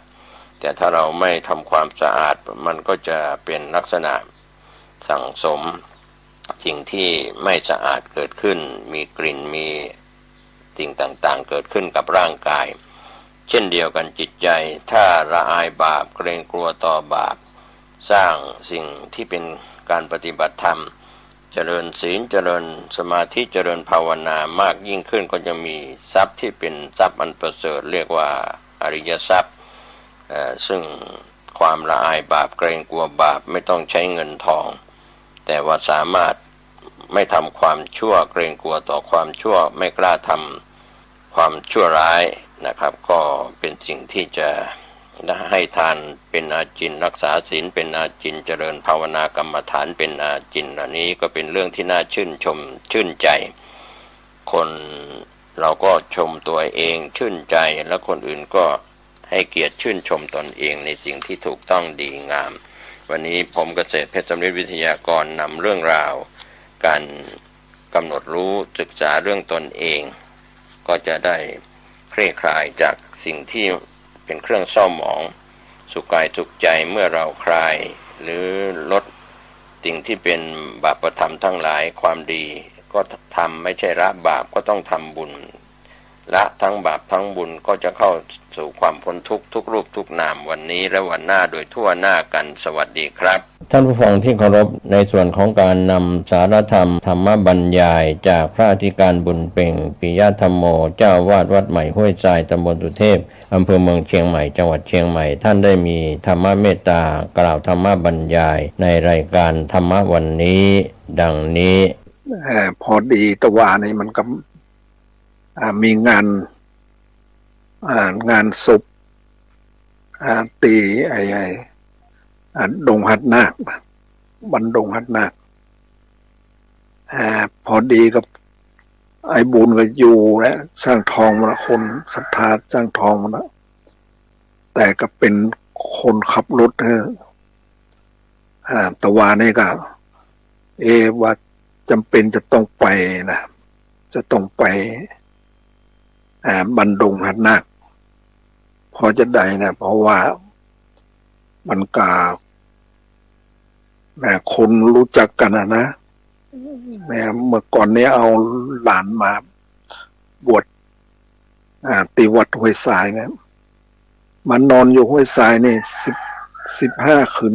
แต่ถ้าเราไม่ทำความสะอาดมันก็จะเป็นลักษณะสั่งสมสิ่งที่ไม่สะอาดเกิดขึ้นมีกลิ่นมีสิ่งต่างๆเกิดขึ้นกับร่างกายเช่นเดียวกันจิตใจถ้าละอายบาปเกรงกลัวต่อบาปสร้างสิ่งที่เป็นการปฏิบัติธรรมเจริญศีลเจริญสมาธิเจริญภาวนามากยิ่งขึ้นก็จะมีทรัพย์ที่เป็นทรัพย์อันประเสริฐเรียกว่าอริยทรัพย์ซึ่งความละอายบาปเกรงกลัวบาปไม่ต้องใช้เงินทองแต่ว่าสามารถไม่ทำความชั่วเกรงกลัวต่อความชั่วไม่กล้าทำความชั่วร้ายนะครับก็เป็นสิ่งที่จะให้ทานเป็นอาจินรักษาศีลเป็นอาจินเจริญภาวนากรรมฐานเป็นอาจินอันนี้ก็เป็นเรื่องที่น่าชื่นชมชื่นใจคนเราก็ชมตัวเองชื่นใจและคนอื่นก็ให้เกียรติชื่นชมตนเองในสิ่งที่ถูกต้องดีงามวันนี้ผมเกษตรเพชรสำริดวิทยากรนำเรื่องราวการกำหนดรู้ศึกษาเรื่องตนเองก็จะได้คลี่คลายจากสิ่งที่เป็นเครื่องเศร้าหมองสุขกายสุขใจเมื่อเราคลายหรือลดสิ่งที่เป็นบาปธรรมทั้งหลายความดีก็ทำไม่ใช่ละบาปก็ต้องทำบุญละทั้งบาปทั้งบุญก็จะเข้าสู่ความพ้นทุกข์ทุกรูปทุกนามวันนี้และวันหน้าโดยทั่วหน้ากันสวัสดีครับท่านผู้ฟังที่เคารพในส่วนของการนำสารธรรมธรรมบรรยายจากพระอธิการบุญเป่งปิยธรรมโมเจ้าวาดวัดใหม่ห้วยทรายตำบลสุเทพอำเภอเมืองเชียงใหม่จังหวัดเชียงใหม่ท่านได้มีธรรมเมตตากล่าวธรรมบรรยายในรายการธรรมวันนี้ดังนี้พอดีตะวานี่มันก็มีงานศพตีดงหัดนาคบันดงหัดนาคพอดีกับไอ้บุญก็อยู่แล้วสร้างทองมาคนศรัทธาสร้างทองมาแล้วแต่ก็เป็นคนขับรถตะวานี่ก็ว่าจำเป็นจะต้องไปนะจะต้องไปบันดงหัดนาคพอจะได้นะเพราะว่ามันก็แม่คนรู้จักกันนะแม่เมื่อก่อนนี้เอาหลานมาบวชตีวัดห้วยทรายนะมันนอนอยู่ห้วยทรายนี่15 คืน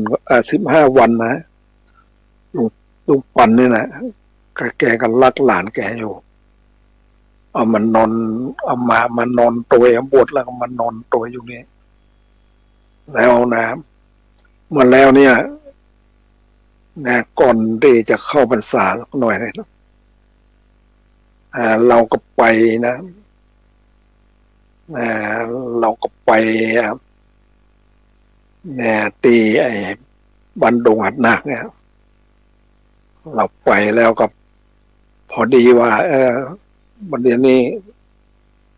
15 วันนะลุงปันนี่นะแกก็รักหลานแกอยู่เอามันนอนเอามานอนตัวบวชแล้วก็มานอนตัวอยู่นี่แล้วนะเมื่อแล้วเนี่ย นะก่อนที่จะเข้าพรรษาสักหน่อยนะเราก็ไปนะอ่าเราก็ไปตีไอ้บันดงหัดนาคเนี่ยเราไปแล้วก็พอดีว่าวันเดียวนี้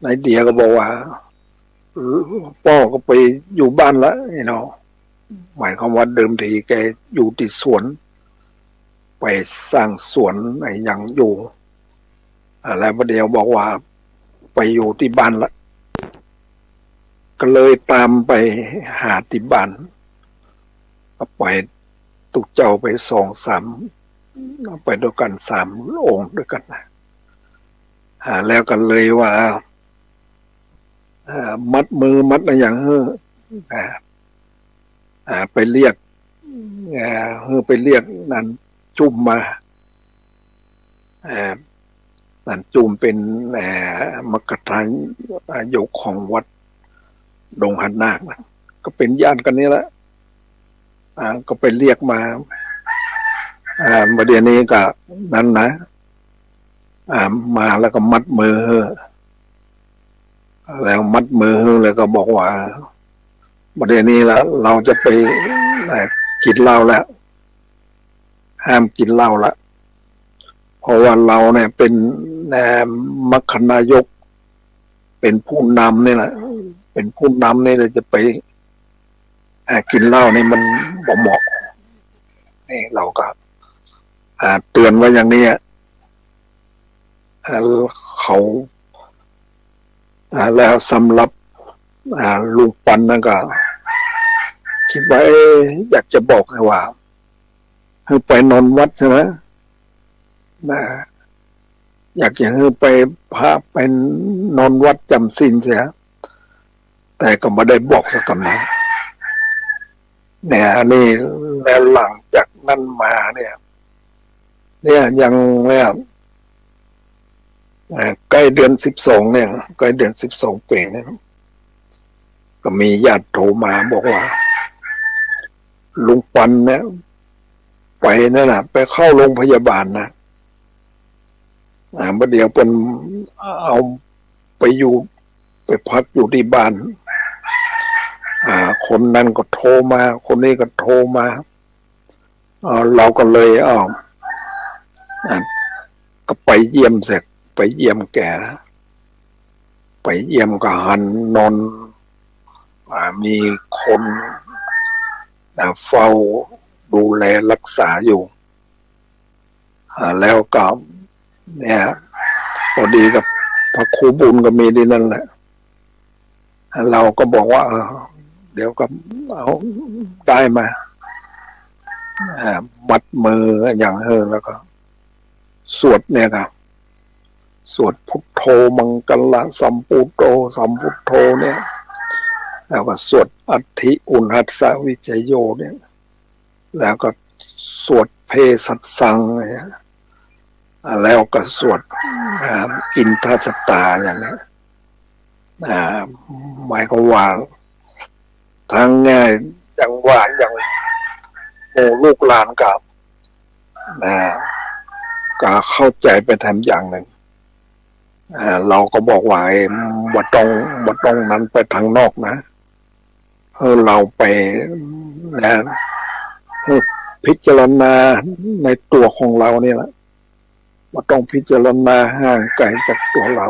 นายเดียก็บอกว่าพ่อก็ไปอยู่บ้านแล้วเนาะหมายความว่าเดิมทีแกอยู่ที่สวนไปสร้างสวนไอ้ยังอยู่แล้วประเดี๋ยวบอกว่าไปอยู่ที่บ้านละก็เลยตามไปหาที่บ้านก็ไปตุกเจ้าไป2-3ไปด้วยกัน3 องค์ด้วยกันนะแล้วกันเลยว่ามัดมือมัดอะไรอย่างไปเรียกไปเรียกนั่นจุ่มมานั่นจุ่มเป็นมกทายกของวัดดงหันนาคนะก็เป็นญาติกันนี่แหละก็ไปเรียกมาประเดี๋ยวนี้ก็นั้นนะมาแล้วก็มัดมือแล้วมัดมือแล้วก็บอกว่าประเดี๋ยวนี้แล้วเราจะไปกินเหล้าแล้วห้ามกินเหล้าละเพราะว่าเราเนี่ยเป็นมัคคณายกเป็นผู้นำนี่แหละเป็นผู้นำนี่เราจะไปกินเหล้านี่มันบ่เหมาะนี่เราก็เตือนไว้อย่างนี้เขาแล้วสำหรับลุงปันนั่นก็คิดว่าอยากจะบอกให้ว่าคือไปนอนวัดใช่ไหมอยากจะให้ไปพระไปนอนวัดจำศีลเสียแต่ก็ไม่ได้บอกสักคำนะเนี่ยนี่แล้วหลังจากนั้นมาเนี่ยยังเนี่ยใกล้เดือน12เนี่ยใกล้เดือน12ปีเนี่ยก็มีญาติโทรมาบอกว่าลุงปันเนี่ยไปนั่นน่ะไปเข้าโรงพยาบาลนะประเดี๋ยวเป็นเอาไปอยู่ไปพักอยู่ที่บ้านคนนั้นก็โทรมาคนนี้ก็โทรมาเราก็เลยก็ไปเยี่ยมเสร็จไปเยี่ยมแกไปเยี่ยมก็หันนอนมีคนเฝ้าดูแลรักษาอยู่แล้วก็เนี่ยพอดีกับพระครูบุญก็มีดีนั่นแหละเราก็บอกว่าเดี๋ยวก็เอาได้มามัดมืออย่างแล้วก็สวดเนี่ยครับสวดพุทโธมังกัลละสัมปุโตสัมพุทโธเนี่ยแล้วก็สวดอัฏฐิอุณหัสสวิจโยเนี่ยแล้วก็สวดเพสัสสังเนี่ยแล้วก็สวดอินทสตาอย่างนี้หมายความว่าทั้งง่ายอย่างว่าอย่างโมลูกหลานกับก็เข้าใจไปทำอย่างหนึ่งเราก็บอกว่าบ่ต้องนั้นไปทางนอกนะเราไปพิจารณาในตัวของเรานี่แหละบ่ต้องพิจารณาห่างไกลจากตัวเรา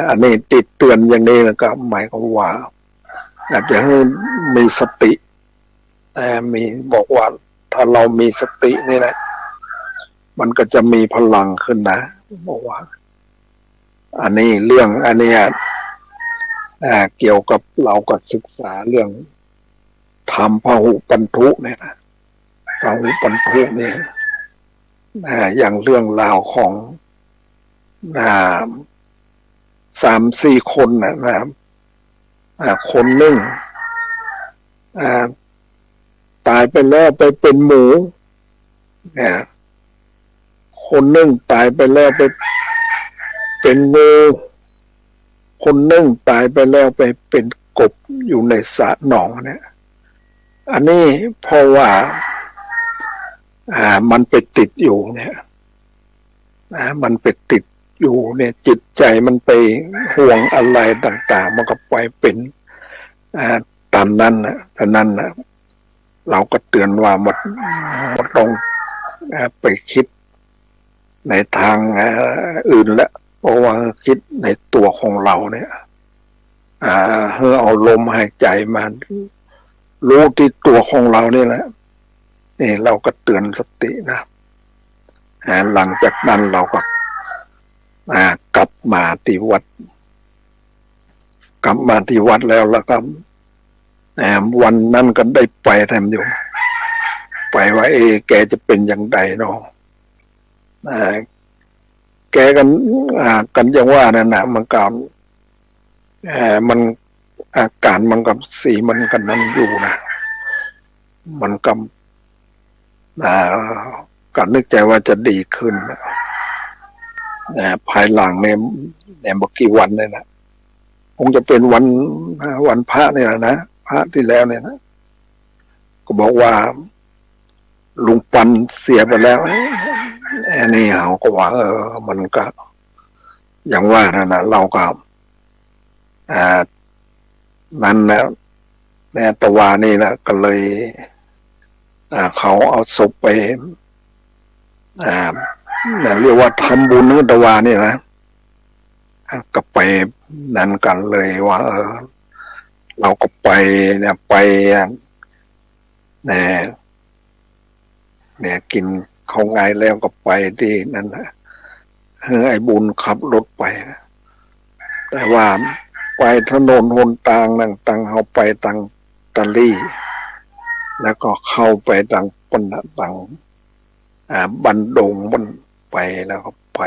อันนี้ติดเตือนอย่างนี้แล้วก็หมายความว่าอาจจะให้มีสติมีบอกว่าถ้าเรามีสตินี่แหละมันก็จะมีพลังขึ้นนะบอกว่าอันนี้เรื่องอันนี้เกี่ยวกับเราก็ศึกษาเรื่องธรรมพหุปันธุเนี่ยนะพหุปันธุเนี่ยอย่างเรื่องราวของ3-4 คนนะครับคนหนึ่งตายไปแล้วไปเป็นหมูคนหนึ่งตายไปแล้วไปเป็นงูคนหนึ่งตายไปแล้วไปเป็นกบอยู่ในสระหนองเนี่ยอันนี้เพราะว่า มันไปติดอยู่เนี่ยมันไปติดอยู่เนี่ยจิตใจมันไปห่วงอะไรต่างๆมันก็ไปเป็นตามนั้นนะแต่นั้นนะเราก็เตือนว่ามันต้องไปคิดในทางอื่นแล้วเพราะว่าคิดในตัวของเราเนี่ยให้เอาลมหายใจมารู้ที่ตัวของเรานี่แหละนี่เราก็เตือนสตินะหลังจากนั้นเราก็กลับมาที่วัดแล้วก็วันนั้นก็ได้ไปทำอยู่ไปว่าแกจะเป็นอย่างไรเนาะแกกันอย่างว่านั่นนะมันก็มันอาการมันกับสีมันกันนั้นอยู่นะมันก็ก็นึกใจว่าจะดีขึ้นภายหลังในเมื่อกี่วันเนี่ยนะคงจะเป็นวันพระเนี่ยนะพระที่แล้วเนี่ยนะก็บอกว่าลุงปันเสียไปแล้วอันนี้เขาก็ว่ามันก็อย่างว่านะเราก็นั้นนะแน่ตะวานี่นะก็เลยเขาเอาศพไปเรียกว่าทำบุญนึกตะวานี่นะก็ไปนั่นกันเลยว่าเราก็ไปเนี่ยไปเนี่ยกินเขาไงแล้วก็ไปที่นั่นแหละไอ้บุญขับรถไปนะแต่ว่าไปถนนหนทางต่างเขาไปทางตะลี่แล้วก็เข้าไปทางปนทางบันดงมันไปแล้วก็ไป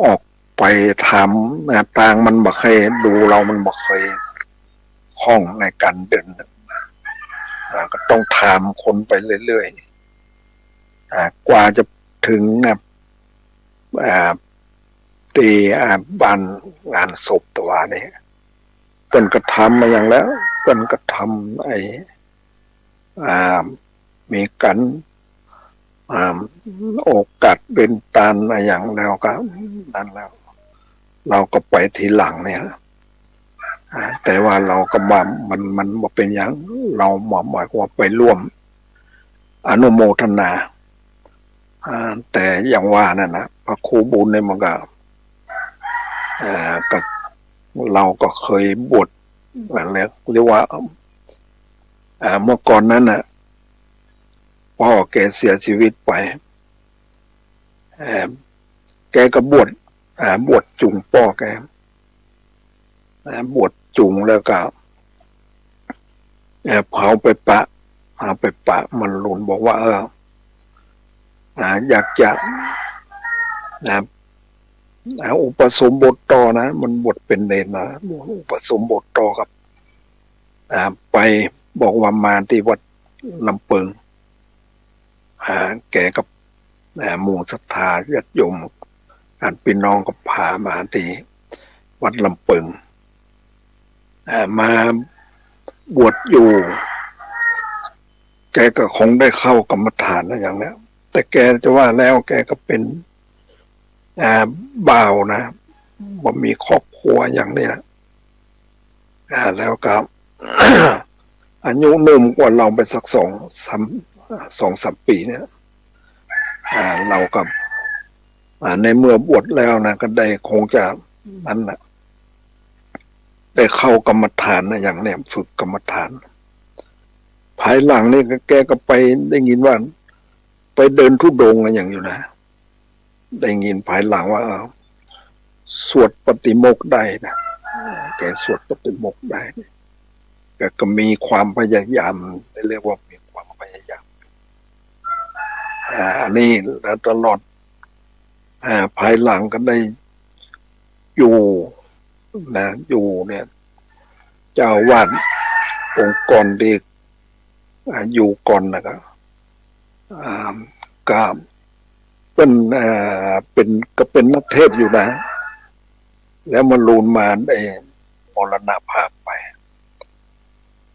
ออกไปทำทางมันบ่เคยดูเรามันบ่เคยคล่องในการเดินก็ต้องถามคนไปเรื่อยๆกว่าจะถึงตีบ้านงานศพตัวนี้เพิ่นก็ทำมาอย่างแล้วเพิ่นก็ทำมีกันโอกาสเป็นตานอะไรอย่างแล้วก็นั่นแล้วเราก็ไปทีหลังเนี่ยแต่ว่าเราก็มันบ่เป็นอย่างเราหมายว่าไปร่วมอนุโมทนาแต่อย่างว่านั่นนะพระครูบุญเนี่ยมันก็เราก็เคยบวชอะไรเรียกว่าเมื่อก่อนนั้นน่ะพ่อแกเสียชีวิตไปแกก็บวชจุงพ่อแกบวชจุงแล้วก็เผาไปปะมันหลุนบอกว่าอยากจะอุปสมบทต่อนะมันบทเป็นเนรนะอุปสมบทต่อครับไปบอกว่ามาที่วัดลำเปิงแกกับหมู่ศรัทธาญาติโยมพี่น้องก็พามาที่วัดลำเปิงมาบวชอยู่แกก็คงได้เข้ากรรมฐานนะอย่างนี้แต่แกจะว่าแล้วแกก็เป็นบ่าวนะบ่มีครอบครัวอย่างนี้นะแล้วก็ อายุนุ่มกว่าเราไปสักสองสามปีเนี่ยเรากับในเมื่อบวชแล้วนะก็ได้คงจะนั้นนะได้เข้ากรรมฐานนะอย่างเนี้ยฝึกกรรมฐานภายหลังนี่แกก็ไปได้ยินว่าไปเดินธุดงค์อะไรอย่างอยู่นะได้ยินภายหลังว่าสวดปฏิโมกข์ได้นะแกสวดปฏิโมกข์ได้ก็มีความพยายามเรียกว่ามีความพยายามอันนี้แล้วตลอดภายหลังก็ได้อยู่เนี่ยเจ้าวาดองค์กรดีอยู่ก่อนนะครับก็เป็นนักเทศอยู่นะ แล้วมาลูนมาได้มรณภาพไป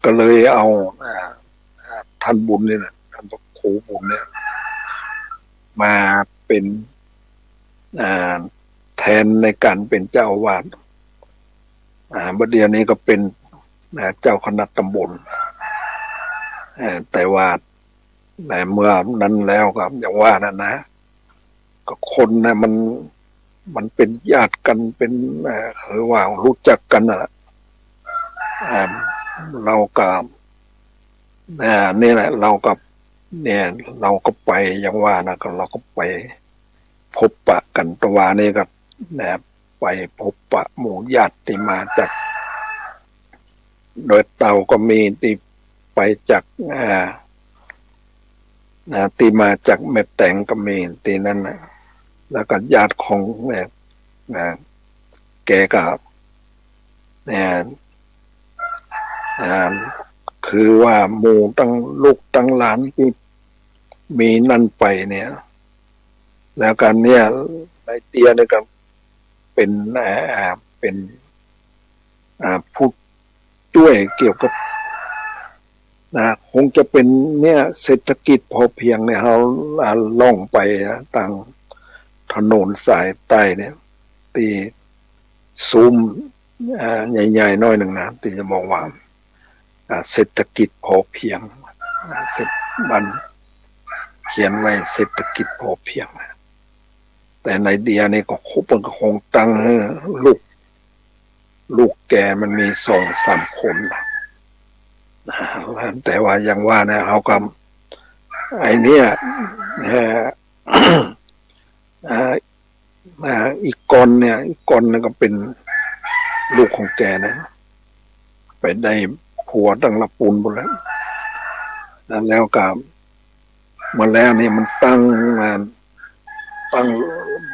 ก็เลยเอา ท่านบุญนี่นะท่านพระครูบุญเนี่ยมาเป็นแทนในการเป็นเจ้าอาวาสบัดเดี๋ยวนี้ก็เป็นเจ้าคณะตำบลแต่ว่าเมื่อนั้นแล้วก็อย่างว่านั่นนะก็คนนะมันเป็นญาติกันเป็นหรือว่ารู้จักกันนะเรากับนี่แหละเรากับเนี่ยเราก็ไปอย่างว่านะก็เราก็ไปพบปะกันตะวานี่ก็ไปพบปะหมู่ญาติที่มาจากโดยเต่าก็มีที่ไปจากที่มาจากแม่แต่งก็มีที่นั่นนะแล้วก็ญาติของแกก็คือว่าหมู่ตั้งลูกตั้งหลานที่มีนั่นไปเนี่ยแล้วกันเนี่ยในเตียเนี่ยก็เป็นผู้ช่วยเกี่ยวกับคงจะเป็นเนี่ยเศรษฐกิจพอเพียงเนี่ยเขาล่องไปต่างถนนสายใต้เนี่ยตีซูมใหญ่ๆน้อยหนึ่งนะที่จะบอกว่าเศรษฐกิจพอเพียงมันเขียนไว้เศรษฐกิจพอเพียงแต่ในเดียนี่ก็คงตั้งลูกแกมันมี2-3 คนแต่ว่ายังว่าเนี่ยเขาก็ไอเนี่ยอีกคนเนี่ยก็เป็นลูกของแกนะไปได้ผัวตั้งละปูนหมดแล้วแล้วก็มาแล้วนี่มันตั้ง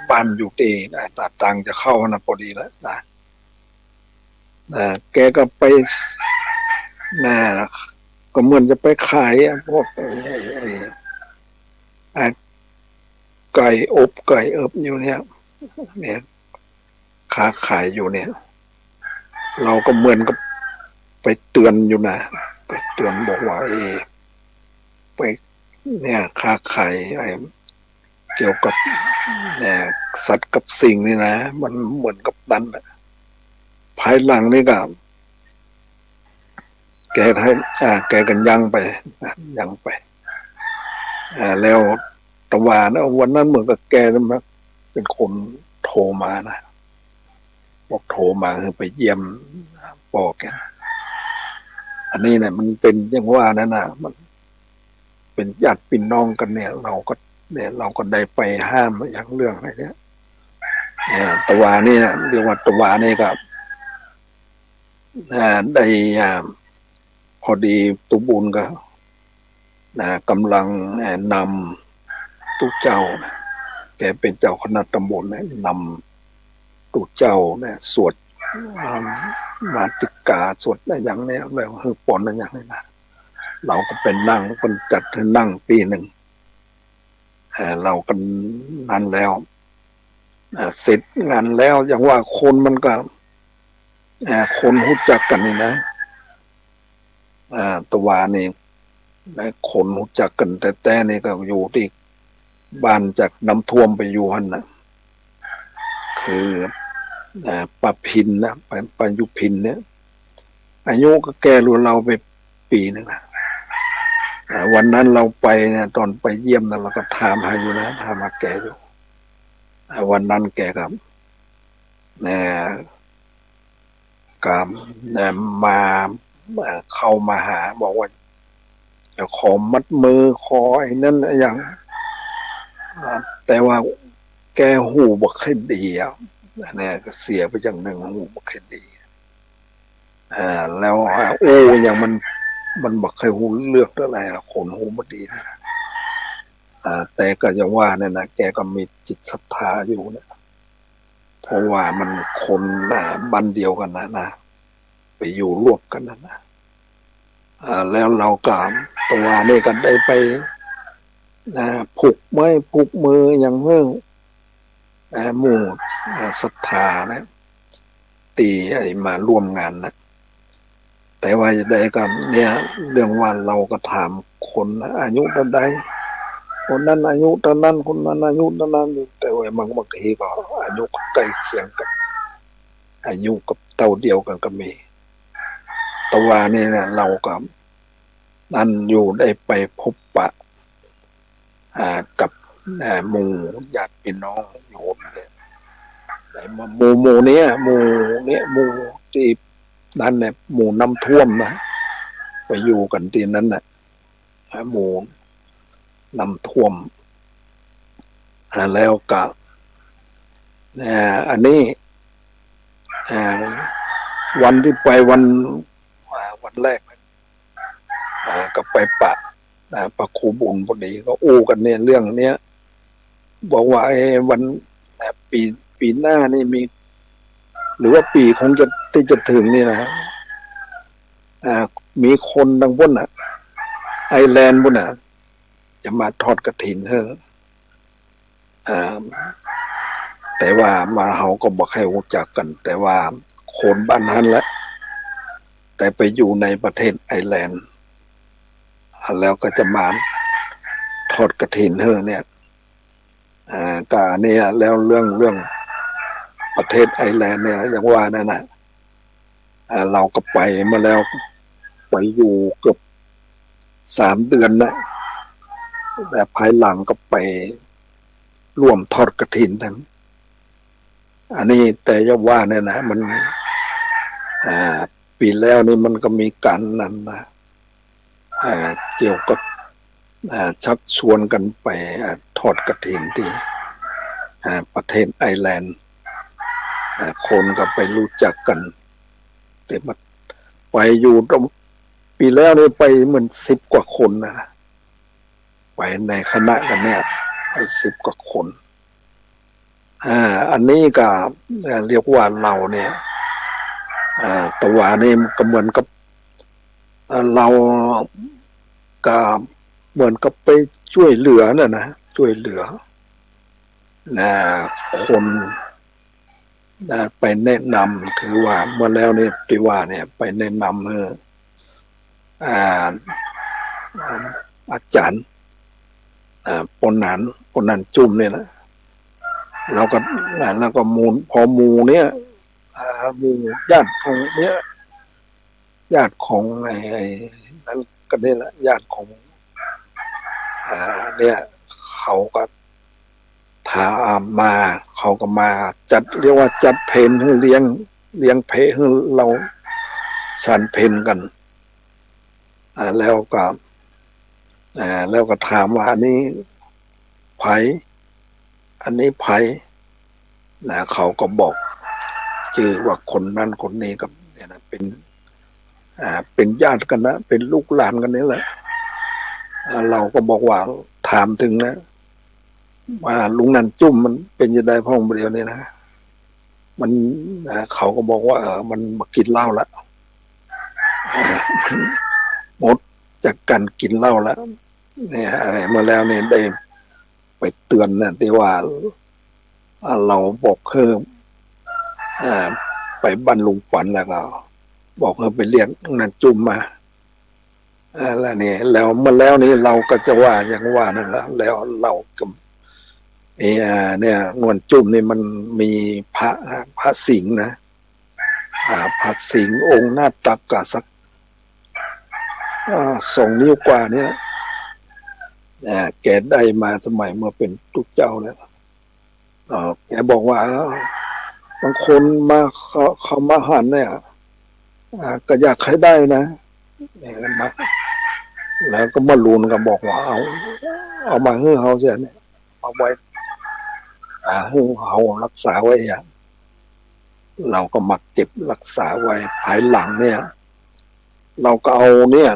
บ้านอยู่ที่ต่างจะเข้านะพอดีแล้วแกก็ไปก็เหมือนจะไปขายพวกไก่อบอยู่เนี่ยค้าขายอยู่เนี่ยเราก็เหมือนกับไปเตือนอยู่นะไปเตือนบอกว่าไปเนี่ยค้าขายเกี่ยวกับสัตว์กับสิ่งนี่นะมันเหมือนกับนั้นภายหลังนี่ก็แกกันยังไปแล้วตะวันวันนั้นเหมือนกับแกนะเป็นคนโทรมานะบอกโทรมาคือไปเยี่ยมพ่อแกอันนี้เนี่ยมันเป็นอย่างว่านั่นนะมันเป็นญาติพี่น้องกันเนี่ยเราก็ได้ไปห้ามอย่างเรื่องอะไรเนี่ยตะวานี่นะเรียกว่าตะวานี่ก็ได้พอดีตุบุญก็กำลังนำตุเจ้าแกเป็นเจ้าคณะตำบลนำตุเจ้าสวดมาติกาสวดอะไรอย่างนี้แล้วคือปอนอะไรอย่างนี้นะเราก็เป็นนั่งคนจัดให้นั่งปีหนึ่งเรากันนั้นแล้วเสร็จงานแล้วอย่างว่าคนมันก็คนรู้จักกันนี่นะตะวานี่คนรู้จักกันแต่นี่ก็อยู่ที่บ้านจากน้ำท่วมไปอยู่หันนะคือป้าพินนะป้ายุพินเนี่ยอายุก็แก่รุ่นเราไปปีนึงนะวันนั้นเราไปเนี่ยตอนไปเยี่ยมนั้นเราก็ถามหาอยู่นะถามหาแกอยู่วันนั้นแกกับมาเข้ามาหาบอกว่าจะขอมัดมือขอไอ้นั่นอย่างแต่ว่าแกหูบ่ค่อยดีเนี่ยก็เสียไปอย่างหนึ่งหูบ่ค่อยดีแล้วอย่างมันบ่ค่อยหูเลือกเท่าไหร่ละคนหูบ่ดีนะแต่ก็ยังว่าเนี่ยนะแกก็มีจิตศรัทธาอยู่นะเพราะว่ามันคนบ้านเดียวกันนะไปอยู่ร่วมกันนะแล้วเราก็ตัวนี่ก็ได้ไปผูกไม้ผูกมืออย่างหมู่ศรัทธานะตีมาร่วมงานนะแต่ว่าจะได้ก็เนี่ยเรื่องว่าเราก็ถาม คนอายุเท่าใดคนนั้นอายุเท่านั้นคนนั้นอายุเท่านั้นแต่ว่าบางทีก็อายุใกล้เคียงกันอายุกับเท่าเดียวกันก็มีแต่ว่านี่นะเราก็นั่นอยู่ได้ไปพบปะกับหมู่ญาติพี่น้องโยมเนี่ยแต่มาหมู่เนี้ยหมู่ที่นั่นเนี่ยหมู่น้ำท่วมนะไปอยู่กันที่นั้นน่ะหมู่น้ำท่วมแล้วก็อันนี้วันที่ไปวันแรกก็ไปปะครูบุญพอดีก็อู้กันเนี่ยเรื่องเนี้ยบอกว่าวันปีหน้านี่มีหรือว่าปีคงที่จะถึงนี่นะมีคนดังบนไอร์แลนด์บนจะมาทอดกฐินแต่ว่ามาเขาก็บอกให้รู้จักกันแต่ว่าคนบ้านนั้นแหละแต่ไปอยู่ในประเทศไอร์แลนด์แล้วก็จะมาทอดกฐินเนี่ยก็เนี่ยแล้วเรื่องประเทศไอร์แลนด์เนี่ยอย่างว่านั่นนะเราก็ไปมาแล้วไปอยู่เกือบ3 เดือนนะแต่ภายหลังก็ไปร่วมทอดกฐินทั้งอันนี้แต่จะว่าเนี่ยนะมันปีแล้วนี่มันก็มีการนั้นนะเกี่ยวกับชักชวนกันไปทอดกฐินที่ประเทศไอร์แลนด์คนก็ไปรู้จักกันแต่มาไปอยู่ปีแล้วนี่ไปเหมือน10 กว่าคนนะไปในคณะกันเนี่ยไป10 กว่าคนอันนี้ก็เรียกว่าเราเนี่ยตัวนี่ก็เหมือนกับเราก็เหมือนกับไปช่วยเหลือนะช่วยเหลือคนไปแนะนำคือว่าเมื่อแล้วเนี่ยที่ว่าเนี่ยไปแนะนำอาจารย์ปนันจุ่มเนี่ยนะแล้วก็พอมูเนี่ยมูญาติของเนี่ยญาติของไอ้นั้นก็นี่แหละญาติของเนี่ยเขาก็ถามมาเขาก็มาจัดเรียกว่าจัดเพลงให้เลี้ยงเพลให้เราสันเพลงกันแล้วก็ถามว่าอันนี้ไผนะเขาก็บอกชื่อว่าคนนั้นคนนี้กับเนี่ยนะเป็นญาติกันนะเป็นลูกหลานกันนี่แหละเราก็บอกว่าถามถึงนะว่าลุงนันจุ่มมันเป็นยังไงพ่องเดียวนี่นะมันเขาก็บอกว่ามันมากินเหล้าแล้วหมดจากการกินเหล้าแล้วเนี่ยอะไรมาแล้วเนี่ยได้ไปเตือนนะที่ว่าเราบอกเพิ่มไปบ้านลุงปันแล้วก็บอกให้ไปเรียกนันจุ่มมาแล้วนี่แล้วมาแล้วนี่เราก็จะว่าอย่างว่านั่นแหละแล้วเราก็เนี่ยนวลจุ่มนี่มันมีพระสิงห์นะพระสิงห์องค์หน้าตักกะสัก2 นิ้วกว่าเนี่ยแกได้มาสมัยเมื่อเป็นตุกเจ้าแล้วแกบอกว่าบางคนมาเขามาหันเนี่ยก็อยากให้ได้นะอย่างมาแล้วก็มาลูนก็บอกว่าเอามาให้เขาเสียเนี่ยเอาไว้ให้เขารักษาไว้เราก็มักเก็บรักษาไว้ภายหลังเนี่ยเราก็เอาเนี่ย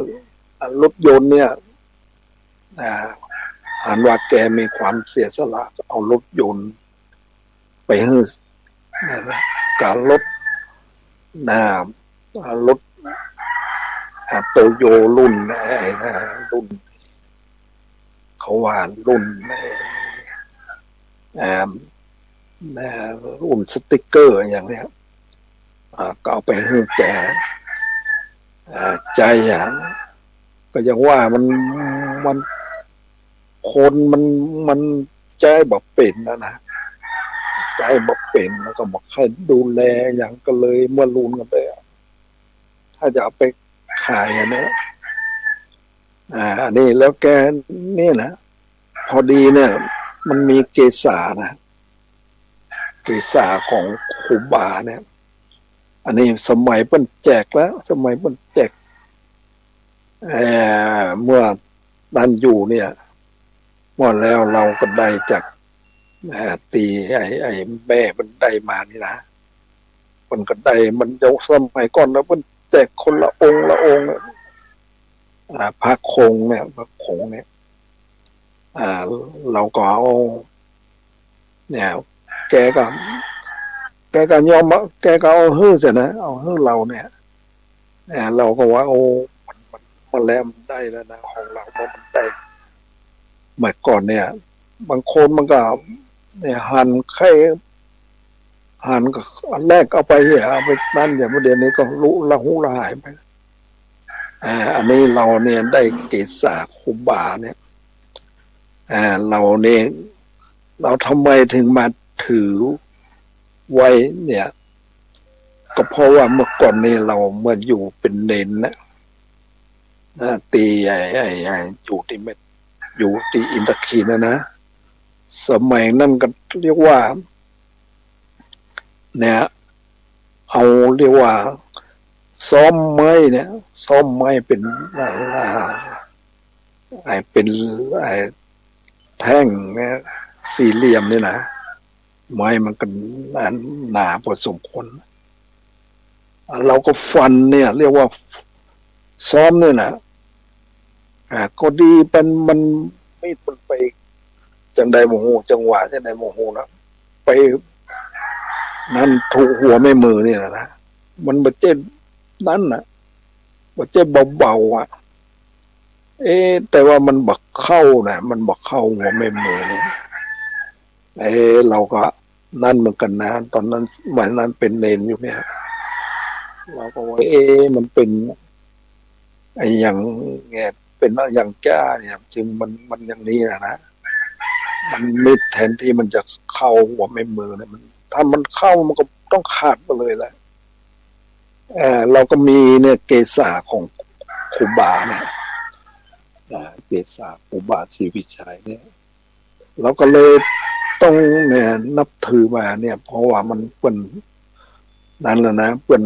รถยนต์เนี่ยอ่านว่าแกมีความเสียสละเอารถยนต์ไปให้การรถโตโยรุ่นรุ่นเขาว่ารุ่นรุ่นสติกเกอร์อย่างเนี้ยก็เอาไปให้แกใจ ก็อย่างว่ามันคนมันใจแบบเป็นนะใจแบบเป็นแล้วก็บอกให้ดูแลอย่างก็เลยเมื่อรุนกันไปถ้าจะเอาไปขายอันนี้อันนี้แล้วแกนี่นะพอดีเนี่ยมันมีเกษานะเกษาของครูบาเนี่ยอันนี้สมัยเปิ้นแจกแล้วสมัยเปิ้นแจกเมื่อดันอยู่เนี่ยเมื่อแล้วเราก็ได้จากตีไอ้แม่มันได้มานี่นะมันก็ได้มันยกสมัยก่อนแล้วมันแจกคนละองค์ละองค์พระคงเนี่ยพระคงเนี่ยเราก็เอาเนี่ยแกก็ยอมแกก็เอาฮื้อเสร็จนะเอาฮื้อเราเนี่ยเราก็ว่าโอ้มันแล้วมันได้แล้วนะของเรามันได้เมื่อก่อนเนี่ยบางคนมันก็เนี่ยหั่นไข่หั่นก็อันแรกเอาไปเหี้ยเอาไปนั่นอย่างเมื่อเดือนนี้ก็รู้ละหูละหายไปอันนี้เราเนี่ยได้เกษาครูบาเนี่ยเราเนี่ยเราทำไมถึงมาถือไว้เนี่ยก็เพราะว่าเมื่อก่อนนี้เราเมื่ออยู่เป็นเนนนะตีอยู่ที่เม็ดอยู่ที่อินทคีนะสมัยนั้นก็เรียกว่าเนี่ยเอาเรียกว่าซ้อมไม้เนี่ยซ้อมไม้เป็นเป็นแท่งเนี่ยสี่เหลี่ยมนี่นะไม้มันก็หนาพอสมควรเราก็ฟันเนี่ยเรียกว่าซ้อมเนี่ยนะก็ดีเป็นมันไม่ไปจังใดโมโหจังหวะจังใดโมโหนะไปนั่นถูกหัวไม่มือนี่นะมันบาดเจ็บนั่นนะบาดเจ็บเบาๆแต่ว่ามันบักเข้านะมันบักเข้าหัวไม่มือเนี่ยเราก็นั่นเหมือนกันนะตอนนั้นวันนั้นเป็นเนนอยู่เนี่ยเราก็ว่ามันเป็นไอ้อย่างเงี้ยเป็นอย่างแก้เนี่ยจึงมันอย่างนี้นะมันมิดแทนที่มันจะเข้าหัวไม่มือเนี่ยมันถ้ามันเข้ามันก็ต้องขาดไปเลยแหละเราก็มีเนี่ยเกษาของครูบาเนี่ยเกษาครูบาศรีวิชัยเนี่ยเราก็เลยต้องเนี่ยนับถือมาเนี่ยเพราะว่ามันเป็นนั่นแหละนะเป็น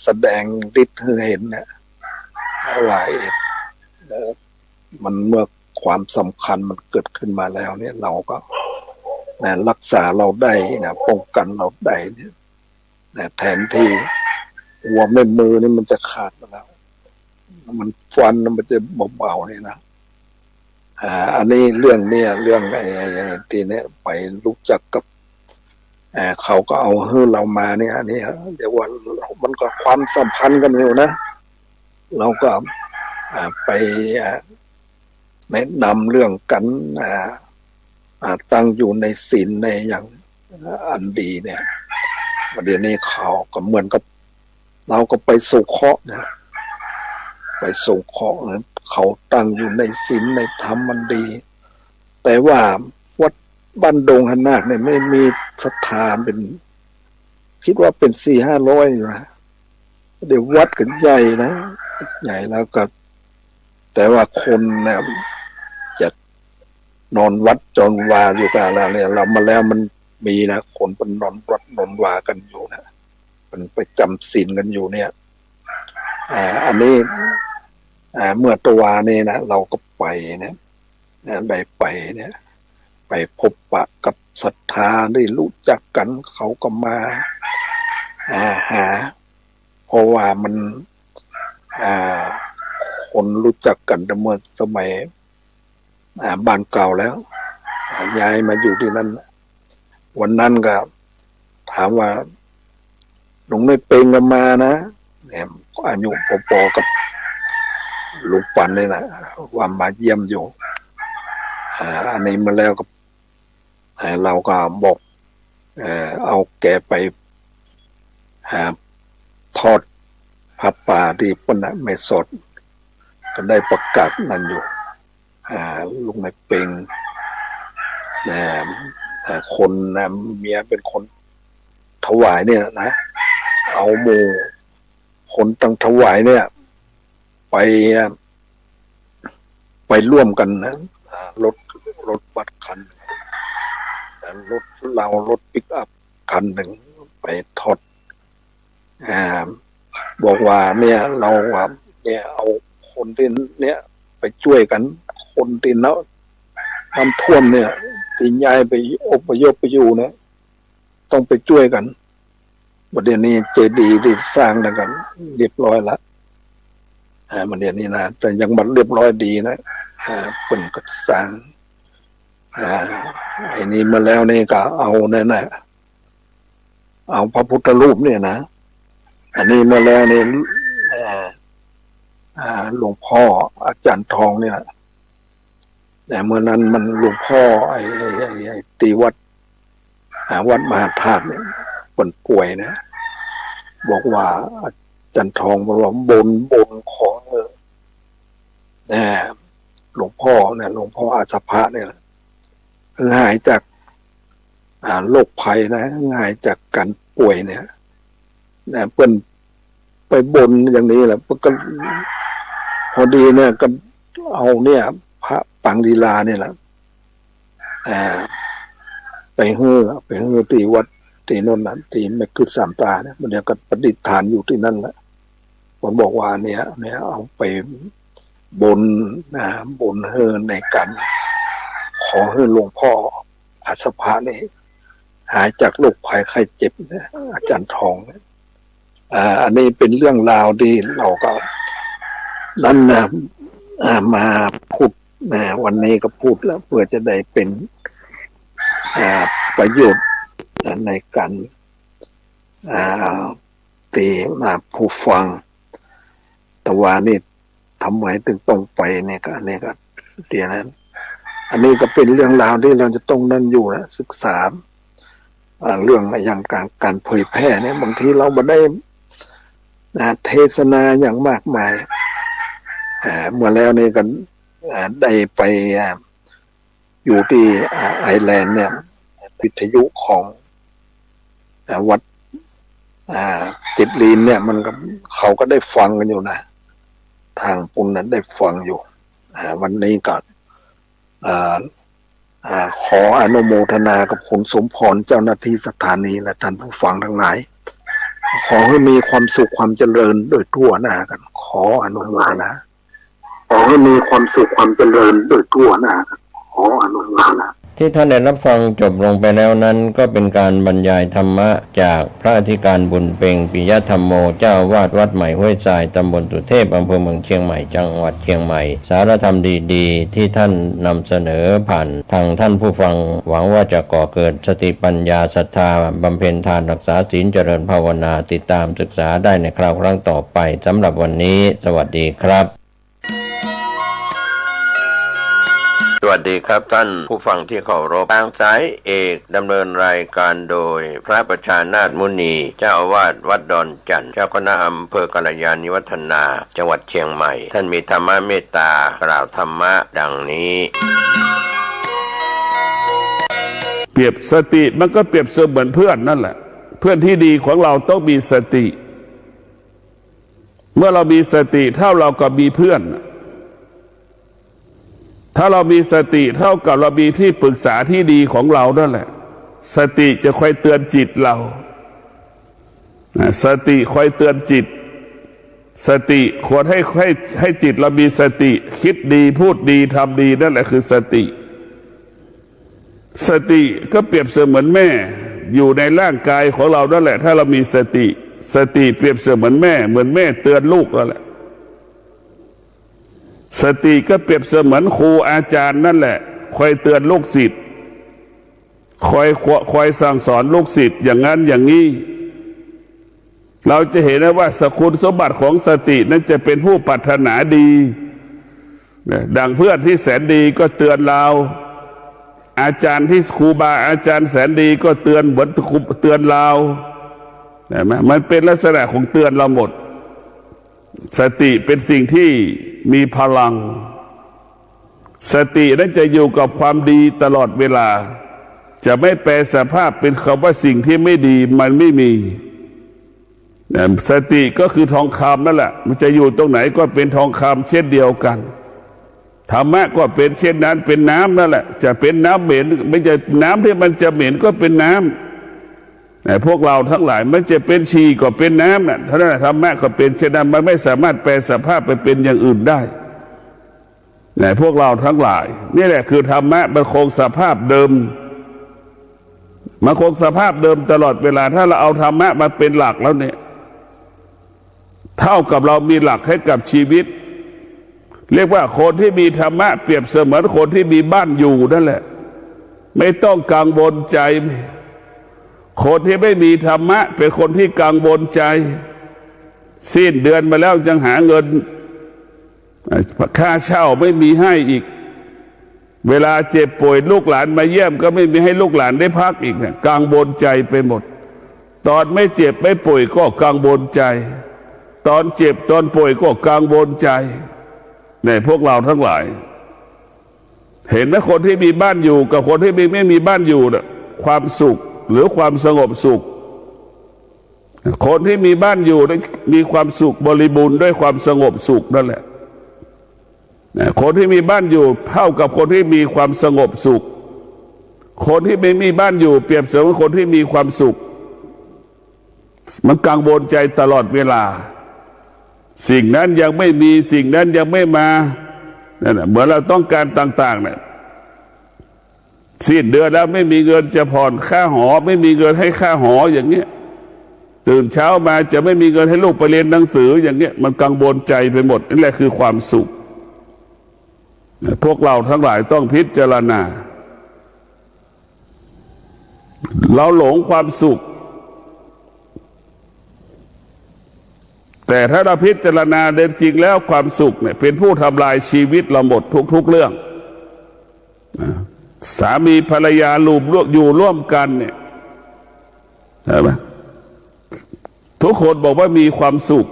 แสดงฤทธิ์ให้เห็นเนี่ยว่ามันเมื่อความสำคัญมันเกิดขึ้นมาแล้วเนี่ยเราก็รักษาเราได้นะป้องกันเราได้เนี่ยแทนที่หัวไม่มือนี่มันจะขาดไปแล้วมันฟันมันจะเบาๆนี่นะอันนี้เรื่องเนี่ยเรื่องไอ้ทีเนี้ยไปรู้จักกับเขาก็เอาให้เรามาเนี่ยอันนี้เดี๋ยวว่ามันก็ความสัมพันธ์กันอยู่นะเราก็ไปแนะนำเรื่องกันตั้งอยู่ในศีลในอย่างอันดีเนี่ยเดี๋ยวนี้เขาก็เหมือนกับเราก็ไปสู่เคราะห์นะไปสู่เคราะห์นะเขาตั้งอยู่ในศีลในธรรมมันดีแต่ว่าวัดบ้านดงหนาคเนี่ยไม่มีศรัทธาเป็นคิดว่าเป็น400-500อยู่นะเดี๋ยววัดกันใหญ่นะใหญ่แล้วก็แต่ว่าคนเนี่ยจะนอนวัดจนวาอยู่กันแล้วเนี่ยเรามาแล้วมันมีนะคนเป็นนอนวัดนอนวากันอยู่นะมันไปจำศีลกันอยู่เนี่ยอันนี้เมื่อตัวนี่นะเราก็ไปเนี่ยได้ไปเนี่ยไปพบปะกับศรัทธาได้รู้จักกันเขาก็มาหาเพราะว่ามันคนรู้จักกันเมื่อสมัยบ้านเก่าแล้วย้ายมาอยู่ที่นั่นวันนั้นก็ถามว่าหลวงไม่เป็นกันมานะเนี่ยอายุพอๆกับลุงปันเลยนะว่ามาเยี่ยมอยู่อันนี้มาแล้วก็เราก็บอกเอาแกไปทอดผ้าป่าที่ปนไม่สด ก็ได้ประกาศนั่นอยู่ลุงในเป่งนะคนนะเมียเป็นคนถวายเนี่ยนะเอาหมู่คนตั้งถวายเนี่ยไปร่วมกันนะรถบัสคันรถปิกอัพคันหนึ่งไปทอดบอกว่าเนี่ยเราเนี่ยเอาคนที่เนี่ยไปช่วยกันคนที่น้ำท่วมเนี่ยที่ย้ายไปอพยพไปอยู่นะต้องไปช่วยกันประเดี๋ยวนี้เจดีย์ที่สร้างแล้วกันเรียบร้อยละประเดี๋ยวนี้นะแต่ยังบัดเรียบร้อยดีนะเพิ่นก็สร้างไอ้นี้มาแล้วนี่ก็เอาเนี่ยนะเอาพระพุทธรูปเนี่ยนะอันนี้มาแล้วนี่หลวงพ่ออาจารย์ทองเนี่ยแต่เมื่อนั้นมันหลวงพ่อไอ้ตีวัดมหาธาตุเนี่ยป่วยนะบอกว่าอาจารย์ทองบอกว่าบนขอหลวงพ่อเนี่ยหลวงพ่ออาสภะเนี่ยหายจากโรคภัยนะหายจากการป่วยเนี่ยเปิ้นไปบนอย่างนี้แหละก็พอดีเนี่ยก็เอาเนี่ยพระปังลีลาเนี่ยแหละไปเฮือที่วัดที่นั่นน่ะที่แม่กึศสามตาเนี่ยมันเดี๋ยวก็ประดิษฐานอยู่ที่นั่นแหละผมบอกว่าเนี่ยเอาไปบนเฮือในการขอให้หลวงพ่ออาสภะนี่หายจากโรคภัยไข้เจ็บนะอาจารย์ทองเนี่ยอันนี้เป็นเรื่องราวที่เราก็นั่นนะมาพูดวันนี้ก็พูดแล้วเพื่อจะได้เป็นประโยชน์ในการตีมาผู้ฟังแต่ว่านี่ทำไมถึงต้องไปเนี่ยก็อันนี้ก็เดี๋ยวนั้นอันนี้ก็เป็นเรื่องราวที่เราจะต้องนั่นอยู่นะศึกษาเรื่องอย่างการเผยแพร่เนี่ยบางทีเราไม่ได้เทศนาอย่างมากมายเมื่อแล้วนี่ก็ได้ไปอยู่ที่ไอร์แลนด์เนี่ยวิทยุของวัดติดลีนเนี่ยมันก็เขาก็ได้ฟังกันอยู่นะทางปุ่นนั้นได้ฟังอยู่วันนี้ก็ขออนุโมทนากับคุณสมพรเจ้าหน้าที่สถานีและท่านผู้ฟังทั้งหลายขอให้มีความสุขความเจริญโดยทั่วหน้ากันขออนุโมทนาขอให้มีความสุขความเจริญโดยทั่วหน้ากันขออนุโมทนา ที่ท่านได้รับฟังจบลงไปแล้วนั้นก็เป็นการบรรยายธรรมะจากพระอธิการบุญเพ็งปิยธรรมโมเจ้าวาดวัดใหม่ห้วยทรายตำบลสุเทพอำเภอเมืองเชียงใหม่จังหวัดเชียงใหม่สารธรรมดีๆที่ท่านนำเสนอผ่านทางท่านผู้ฟังหวังว่าจะก่อเกิดสติปัญญาศรัทธาบำเพ็ญทานรักษาศีลเจริญภาวนาติดตามศึกษาได้ในคราวครั้งต่อไปสำหรับวันนี้สวัสดีครับสวัสดีครับท่านผู้ฟังที่เคารพทางสายเอกดำเนินรายการโดยพระประชานาถมุนีเจ้าอาวาสวัดดอนจันทร์เจ้าคณะอำเภอกัลยาณิวัฒนาจังหวัดเชียงใหม่ท่านมีธรรมะเมตตากล่าวธรรมะดังนี้เปรียบสติมันก็เปรียบเสมือนเพื่อนนั่นแหละเพื่อนที่ดีของเราต้องมีสติเมื่อเรามีสติเท่าเรากับมีเพื่อนถ้าเรามีสติเท่ากับเรามีที่ปรึกษาที่ดีของเรานั่นแหละสติจะคอยเตือนจิตเราสติคอยเตือนจิตสติควรให้จิตเรามีสติคิดดีพูดดีทำดีนั่นแหละคือสติสติก็เปรียบเสมือนแม่อยู่ในร่างกายของเรานั่นแหละถ้าเรามีสติเปรียบเสมือนแม่เหมือนแม่เตือนลูกนั่นแหละสติก็เปรียบเสมือนครูอาจารย์นั่นแหละคอยเตือนลูกศิษย์คอยสั่งสอนลูกศิษย์อย่างนั้นอย่างนี้เราจะเห็นได้ว่าคุณสมบัติของสตินั้นจะเป็นผู้ปรารถนาดีดังเพื่อนที่แสนดีก็เตือนเราอาจารย์ที่ครูบาอาจารย์แสนดีก็เตือนเหมือนเตือนเราเห็นไหมมันเป็นลักษณะของเตือนเราหมดสติเป็นสิ่งที่ มีพลังสตินั้นจะอยู่กับความดีตลอดเวลาจะไม่แปลสภาพเป็นคำว่าสิ่งที่ไม่ดีมันไม่มีสติก็คือทองคำนั่นแหละมันจะอยู่ตรงไหนก็เป็นทองคำเช่นเดียวกันธรรมะก็เป็นเช่นนั้นเป็นน้ำนั่นแหละจะเป็นน้ำเหม็นไม่ใช่น้ำที่มันจะเหม็นก็เป็นน้ำแต่พวกเราทั้งหลายมันจะเป็นฉี่ก็เป็นน้ำน่ะเท่านั้นธรรมะก็เป็นเช่นนั้นมันไม่สามารถแปลสภาพไปเป็นอย่างอื่นได้แต่พวกเราทั้งหลายนี่แหละคือธรรมะมันคงสภาพเดิมมันคงสภาพเดิมตลอดเวลาถ้าเราเอาธรรมะมาเป็นหลักแล้วเนี่ยเท่ากับเรามีหลักให้กับชีวิตเรียกว่าคนที่มีธรรมะเปรียบเสมือนคนที่มีบ้านอยู่นั่นแหละไม่ต้องกังวลใจคนที่ไม่มีธรรมะเป็นคนที่กังวลใจสิ้นเดือนมาแล้วยังหาเงินค่าเช่าไม่มีให้อีกเวลาเจ็บป่วยลูกหลานมาเยี่ยมก็ไม่มีให้ลูกหลานได้พักอีกเนี่ยกังวลใจไปหมดตอนไม่เจ็บไม่ป่วยก็กังวลใจตอนเจ็บตอนป่วยก็กังวลใจเนี่ยพวกเราทั้งหลายเห็นไหมคนที่มีบ้านอยู่กับคนที่ไม่มีบ้านอยู่น่ะความสุขหรือความสงบสุขคนที่มีบ้านอยู่มีความสุขบริบูรณ์ด้วยความสงบสุขนั่นแหละคนที่มีบ้านอยู่เท่ากับคนที่มีความสงบสุขคนที่ไม่มีบ้านอยู่เปรียบเสมือนคนที่มีความสุขมันกังวลใจตลอดเวลาสิ่งนั้นยังไม่มีสิ่งนั้นยังไม่มานั่นแหละเหมือนเราต้องการต่างๆเนี่ยสิ้นเดือนแล้วไม่มีเงินจะผ่อนค่าหอไม่มีเงินให้ค่าหออย่างเงี้ยตื่นเช้ามาจะไม่มีเงินให้ลูกไปเรียนหนังสืออย่างเงี้ยมันกังวลใจไปหมดนั่นแหละคือความสุขพวกเราทั้งหลายต้องพิจารณาเราหลงความสุขแต่ถ้าเราพิจารณาเดินจริงแล้วความสุขเนี่ยเป็นผู้ทำลายชีวิตเราหมดทุกเรื่องสามีภรรยาอยู่ร่วมกันเนี่ยใช่ไหมทุกคนบอกว่ามีความสุข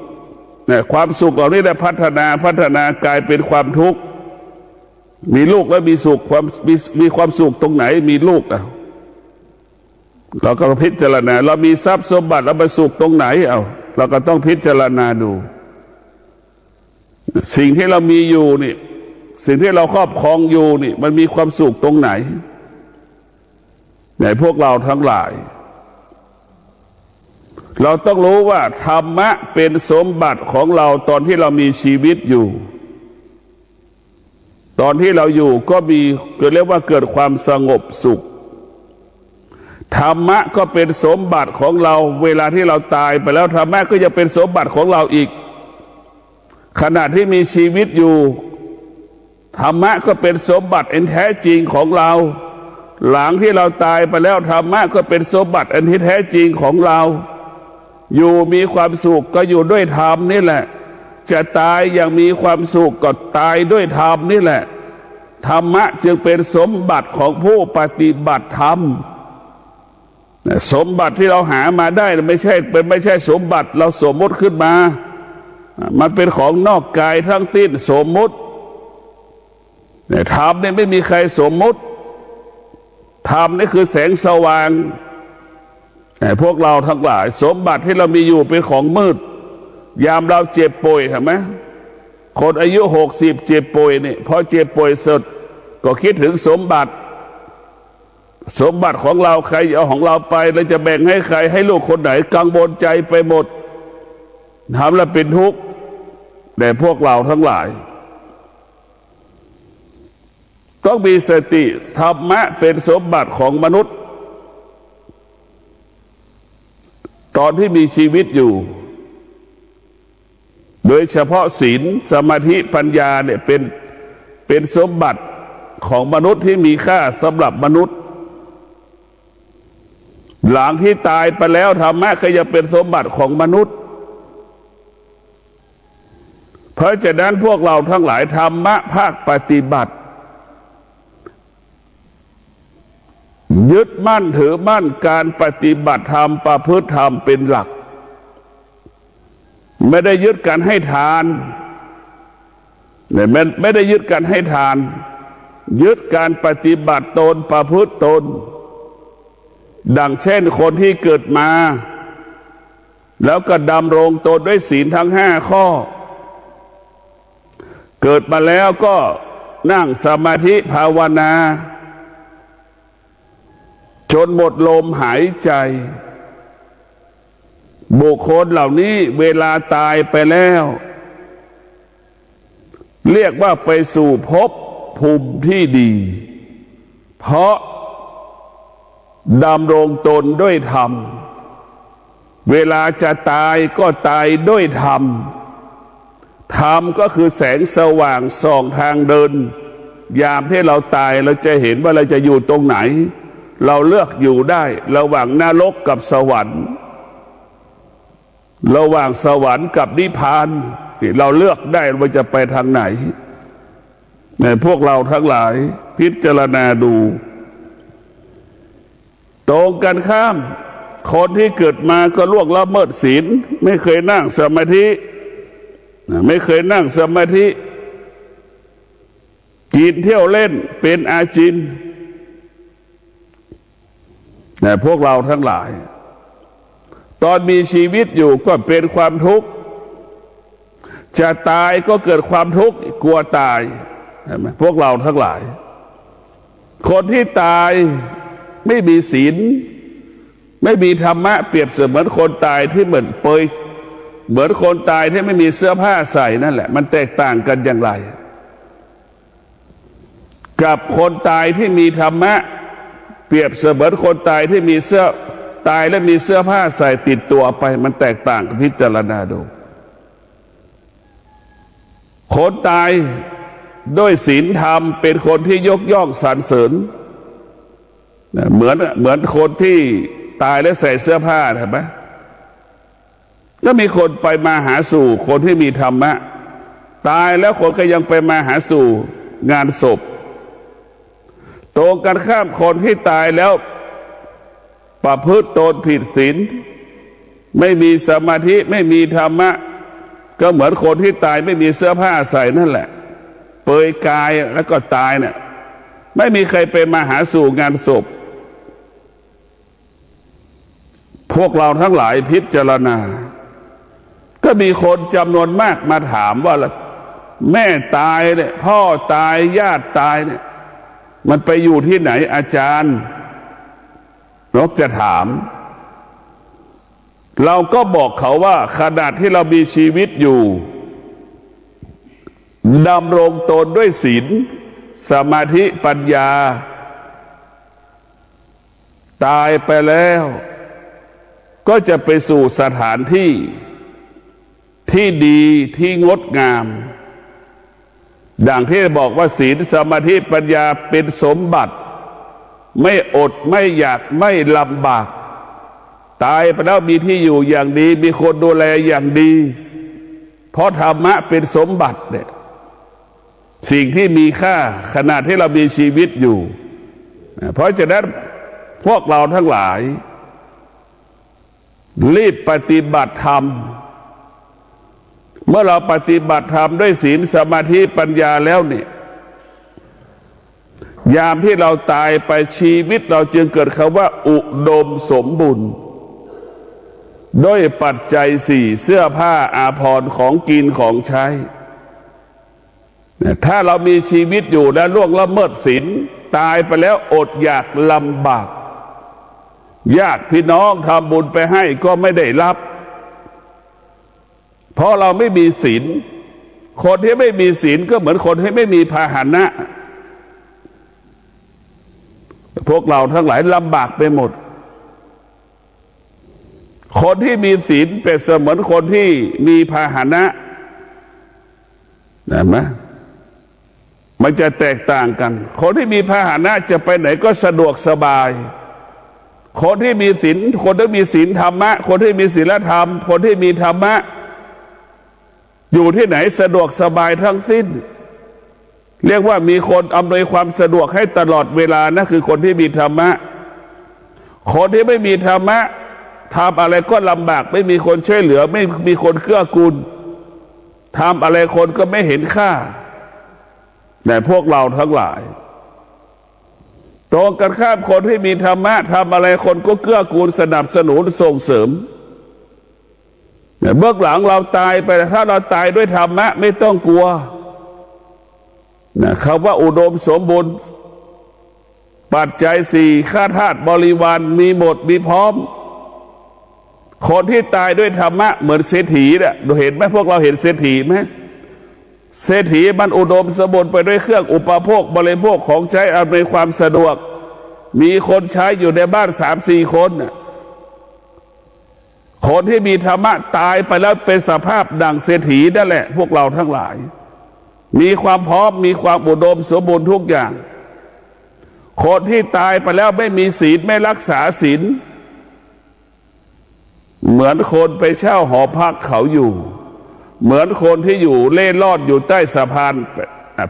เนี่ยความสุขเหล่านี้ได้พัฒนากลายเป็นความทุกข์มีลูกแล้วมีสุขมีความสุขตรงไหนมีลูกเราก็พิจารณาเรามีทรัพย์สมบัติแล้วไปสุขตรงไหนเราก็ต้องพิจารณาดูสิ่งที่เรามีอยู่นี่สิ่งที่เราครอบครองอยู่นี่มันมีความสุขตรงไหนในพวกเราทั้งหลายเราต้องรู้ว่าธรรมะเป็นสมบัติของเราตอนที่เรามีชีวิตอยู่ตอนที่เราอยู่ก็มีเรียกว่าเกิดความสงบสุขธรรมะก็เป็นสมบัติของเราเวลาที่เราตายไปแล้วธรรมะก็จะเป็นสมบัติของเราอีกขณะที่มีชีวิตอยู่ธรรมะก็เป็นสมบัติอันแท้จริงของเราหลังที่เราตายไปแล้วธรรมะก็เป็นสมบัติอันที่แท้จริงของเราอยู่มีความสุขก็อยู่ด้วยธรรมนี่แหละจะตายอย่างมีความสุขก็ตายด้วยธรรมนี่แหละธรรมะจึงเป็นสมบัติของผู้ปฏิบัติธรรมสมบัติที่เราหามาได้ไม่ใช่สมบัติเราสมมติขึ้นมามันเป็นของนอกกายทั้งสิ้นสมมติธรรมเนี่ยไม่มีใครสมมติธรรมนี่คือแสงสว่างพวกเราทั้งหลายสมบัติที่เรามีอยู่เป็นของมืดยามเราเจ็บป่วยเห็นไหมคนอายุ60เจ็บป่วยนี่พอเจ็บป่วยสุดก็คิดถึงสมบัติของเราใครเอาของเราไปเราจะแบ่งให้ใครให้ลูกคนไหนกังวลใจไปหมดทำแล้วเป็นทุกข์แต่พวกเราทั้งหลายต้องมีสติธรรมะเป็นสมบัติของมนุษย์ตอนที่มีชีวิตอยู่โดยเฉพาะศีลสมาธิปัญญาเนี่ยเป็นสมบัติของมนุษย์ที่มีค่าสำหรับมนุษย์หลังที่ตายไปแล้วธรรมะก็จะเป็นสมบัติของมนุษย์เพราะฉะนั้นพวกเราทั้งหลายธรรมะภาคปฏิบัติยึดมั่นถือมั่นการปฏิบัติธรรมประพฤติธรรมเป็นหลักไม่ได้ยึดการให้ทาน เนี่ยมันไม่ได้ยึดการให้ทาน ยึดการปฏิบัติตนประพฤติตนดังเช่นคนที่เกิดมาแล้วก็ดำรงตนด้วยศีลทั้ง5 ข้อเกิดมาแล้วก็นั่งสมาธิภาวนาจนหมดลมหายใจบุคคลเหล่านี้เวลาตายไปแล้วเรียกว่าไปสู่ภพภูมิที่ดีเพราะดำรงตนด้วยธรรมเวลาจะตายก็ตายด้วยธรรมธรรมก็คือแสงสว่างส่องทางเดินยามที่เราตายเราจะเห็นว่าเราจะอยู่ตรงไหนเราเลือกอยู่ได้ระหว่างนรกกับสวรรค์ระหว่างสวรรค์กับนิพพานเราเลือกได้ว่าจะไปทางไหนเนี่ยพวกเราทั้งหลายพิจารณาดูตรงกันข้ามคนที่เกิดมาก็ล่วงละเมิดศีลไม่เคยนั่งสมาธิไม่เคยนั่งสมาธิกินเที่ยวเล่นเป็นอาจินเนี่ยพวกเราทั้งหลายตอนมีชีวิตอยู่ก็เป็นความทุกข์จะตายก็เกิดความทุกข์กลัวตายเห็นไหมพวกเราทั้งหลายคนที่ตายไม่มีศีลไม่มีธรรมะเปรียบเสมือนคนตายที่เหมือนเปยเหมือนคนตายที่ไม่มีเสื้อผ้าใส่นั่นแหละมันแตกต่างกันอย่างไรกับคนตายที่มีธรรมะเปรียบเสมือนคนตายที่มีเสื้อตายและมีเสื้อผ้าใส่ติดตัวไปมันแตกต่างกันพิจารณาดูคนตายด้วยศีลธรรมเป็นคนที่ยกย่องสรรเสริญเหมือนคนที่ตายแล้วใส่เสื้อผ้าเห็นไหมก็มีคนไปมาหาสู่คนที่มีธรรมะตายแล้วคนก็ยังไปมาหาสู่งานศพตรงกันข้ามคนที่ตายแล้วประพฤติตนผิดศีลไม่มีสมาธิไม่มีธรรมะก็เหมือนคนที่ตายไม่มีเสื้อผ้าใส่นั่นแหละเปลือยกายแล้วก็ตายเนี่ยไม่มีใครไปมาหาสู่งานศพพวกเราทั้งหลายพิจารณาก็มีคนจำนวนมากมาถามว่าแม่ตายเนี่ยพ่อตายญาติตายเนี่ยมันไปอยู่ที่ไหนอาจารย์นกจะถามเราก็บอกเขาว่าขณะที่เรามีชีวิตอยู่ดำรงตนด้วยศีลสมาธิปัญญาตายไปแล้วก็จะไปสู่สถานที่ที่ดีที่งดงามดังที่บอกว่าศีลสมาธิปัญญาเป็นสมบัติไม่อดไม่อยากไม่ลำบากตายไปแล้วมีที่อยู่อย่างดีมีคนดูแลอย่างดีเพราะธรรมะเป็นสมบัติเนี่ยสิ่งที่มีค่าขณะที่เรามีชีวิตอยู่เพราะฉะนั้นพวกเราทั้งหลายรีบปฏิบัติธรรมเมื่อเราปฏิบัติธรรมด้วยศีลสมาธิปัญญาแล้วเนี่ยยามที่เราตายไปชีวิตเราจึงเกิดคำว่าอุดมสมบูรณ์ด้วยปัจจัย4เสื้อผ้าอาภรณ์ของกินของใช้ถ้าเรามีชีวิตอยู่และล่วงละเมิดศีลตายไปแล้วอดอยากลำบากญาติพี่น้องทำบุญไปให้ก็ไม่ได้รับเพราะเราไม่มีศีลคนที่ไม่มีศีลก็เหมือนคนที่ไม่มีพาหนะพวกเราทั้งหลายลำบากไปหมดคนที่มีศีลเป็นเสมือนคนที่มีพาหนะเห็นไหมมันจะแตกต่างกันคนที่มีพาหนะจะไปไหนก็สะดวกสบายคนที่มีศีลคนที่มีศีลธรรมะคนที่มีศีลธรรมคนที่มีธรรมะอยู่ที่ไหนสะดวกสบายทั้งสิ้นเรียกว่ามีคนอำนวยความสะดวกให้ตลอดเวลานะคือคนที่มีธรรมะคนที่ไม่มีธรรมะทำอะไรก็ลำบากไม่มีคนช่วยเหลือไม่มีคนเกื้อกูลทำอะไรคนก็ไม่เห็นค่า แต่พวกเราทั้งหลายตรงกันข้ามคนที่มีธรรมะทำอะไรคนก็เกื้อกูลสนับสนุนส่งเสริมเบื้องหลังเราตายไปถ้าเราตายด้วยธรรมะไม่ต้องกลัวคำว่าอุดมสมบูรณ์ปัจจัยสี่ข้าทาสบริวารมีหมดมีพร้อมคนที่ตายด้วยธรรมะเหมือนเศรษฐีเนี่ยเห็นไหมพวกเราเห็นเศรษฐีไหมเศรษฐีมันอุดมสมบูรณ์ไปด้วยเครื่องอุปโภคบริโภคของใช้อำนวยความสะดวกมีคนใช้อยู่ในบ้าน3-4 คนคนที่มีธรรมะตายไปแล้วเป็นสภาพดั่งเศรษฐีนั่นแหละพวกเราทั้งหลายมีความพร้อมมีความอุดมสมบูรณ์ทุกอย่างคนที่ตายไปแล้วไม่มีศีลไม่รักษาศีลเหมือนคนไปเช่าหอพักเขาอยู่เหมือนคนที่อยู่เล่ร่อนอยู่ใต้สะพาน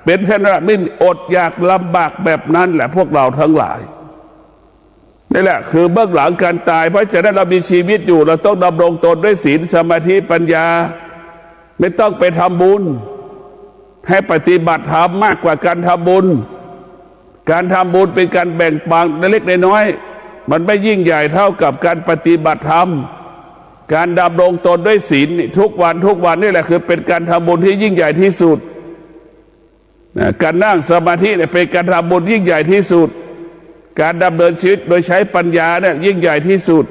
เป็นแค่นั้นไม่อดอยากลำบากแบบนั้นแหละพวกเราทั้งหลายนี่แหละคือเบื้องหลังการตายเพราะฉะนั้นเรามีชีวิตอยู่เราต้องดำรงตนด้วยศีลสมาธิปัญญาไม่ต้องไปทำบุญให้ปฏิบัติธรรมมากกว่าการทำบุญการทำบุญเป็นการแบ่งปันเล็กน้อยมันไม่ยิ่งใหญ่เท่ากับการปฏิบัติธรรมการดำรงตนด้วยศีลทุกวันนี่แหละคือเป็นการทำบุญที่ยิ่งใหญ่ที่สุดการนั่งสมาธิเนี่ยเป็นการทำบุญยิ่งใหญ่ที่สุดการดำเนินชีวิตโดยใช้ปัญญาเนี่ยยิ่งใหญ่ที่สุด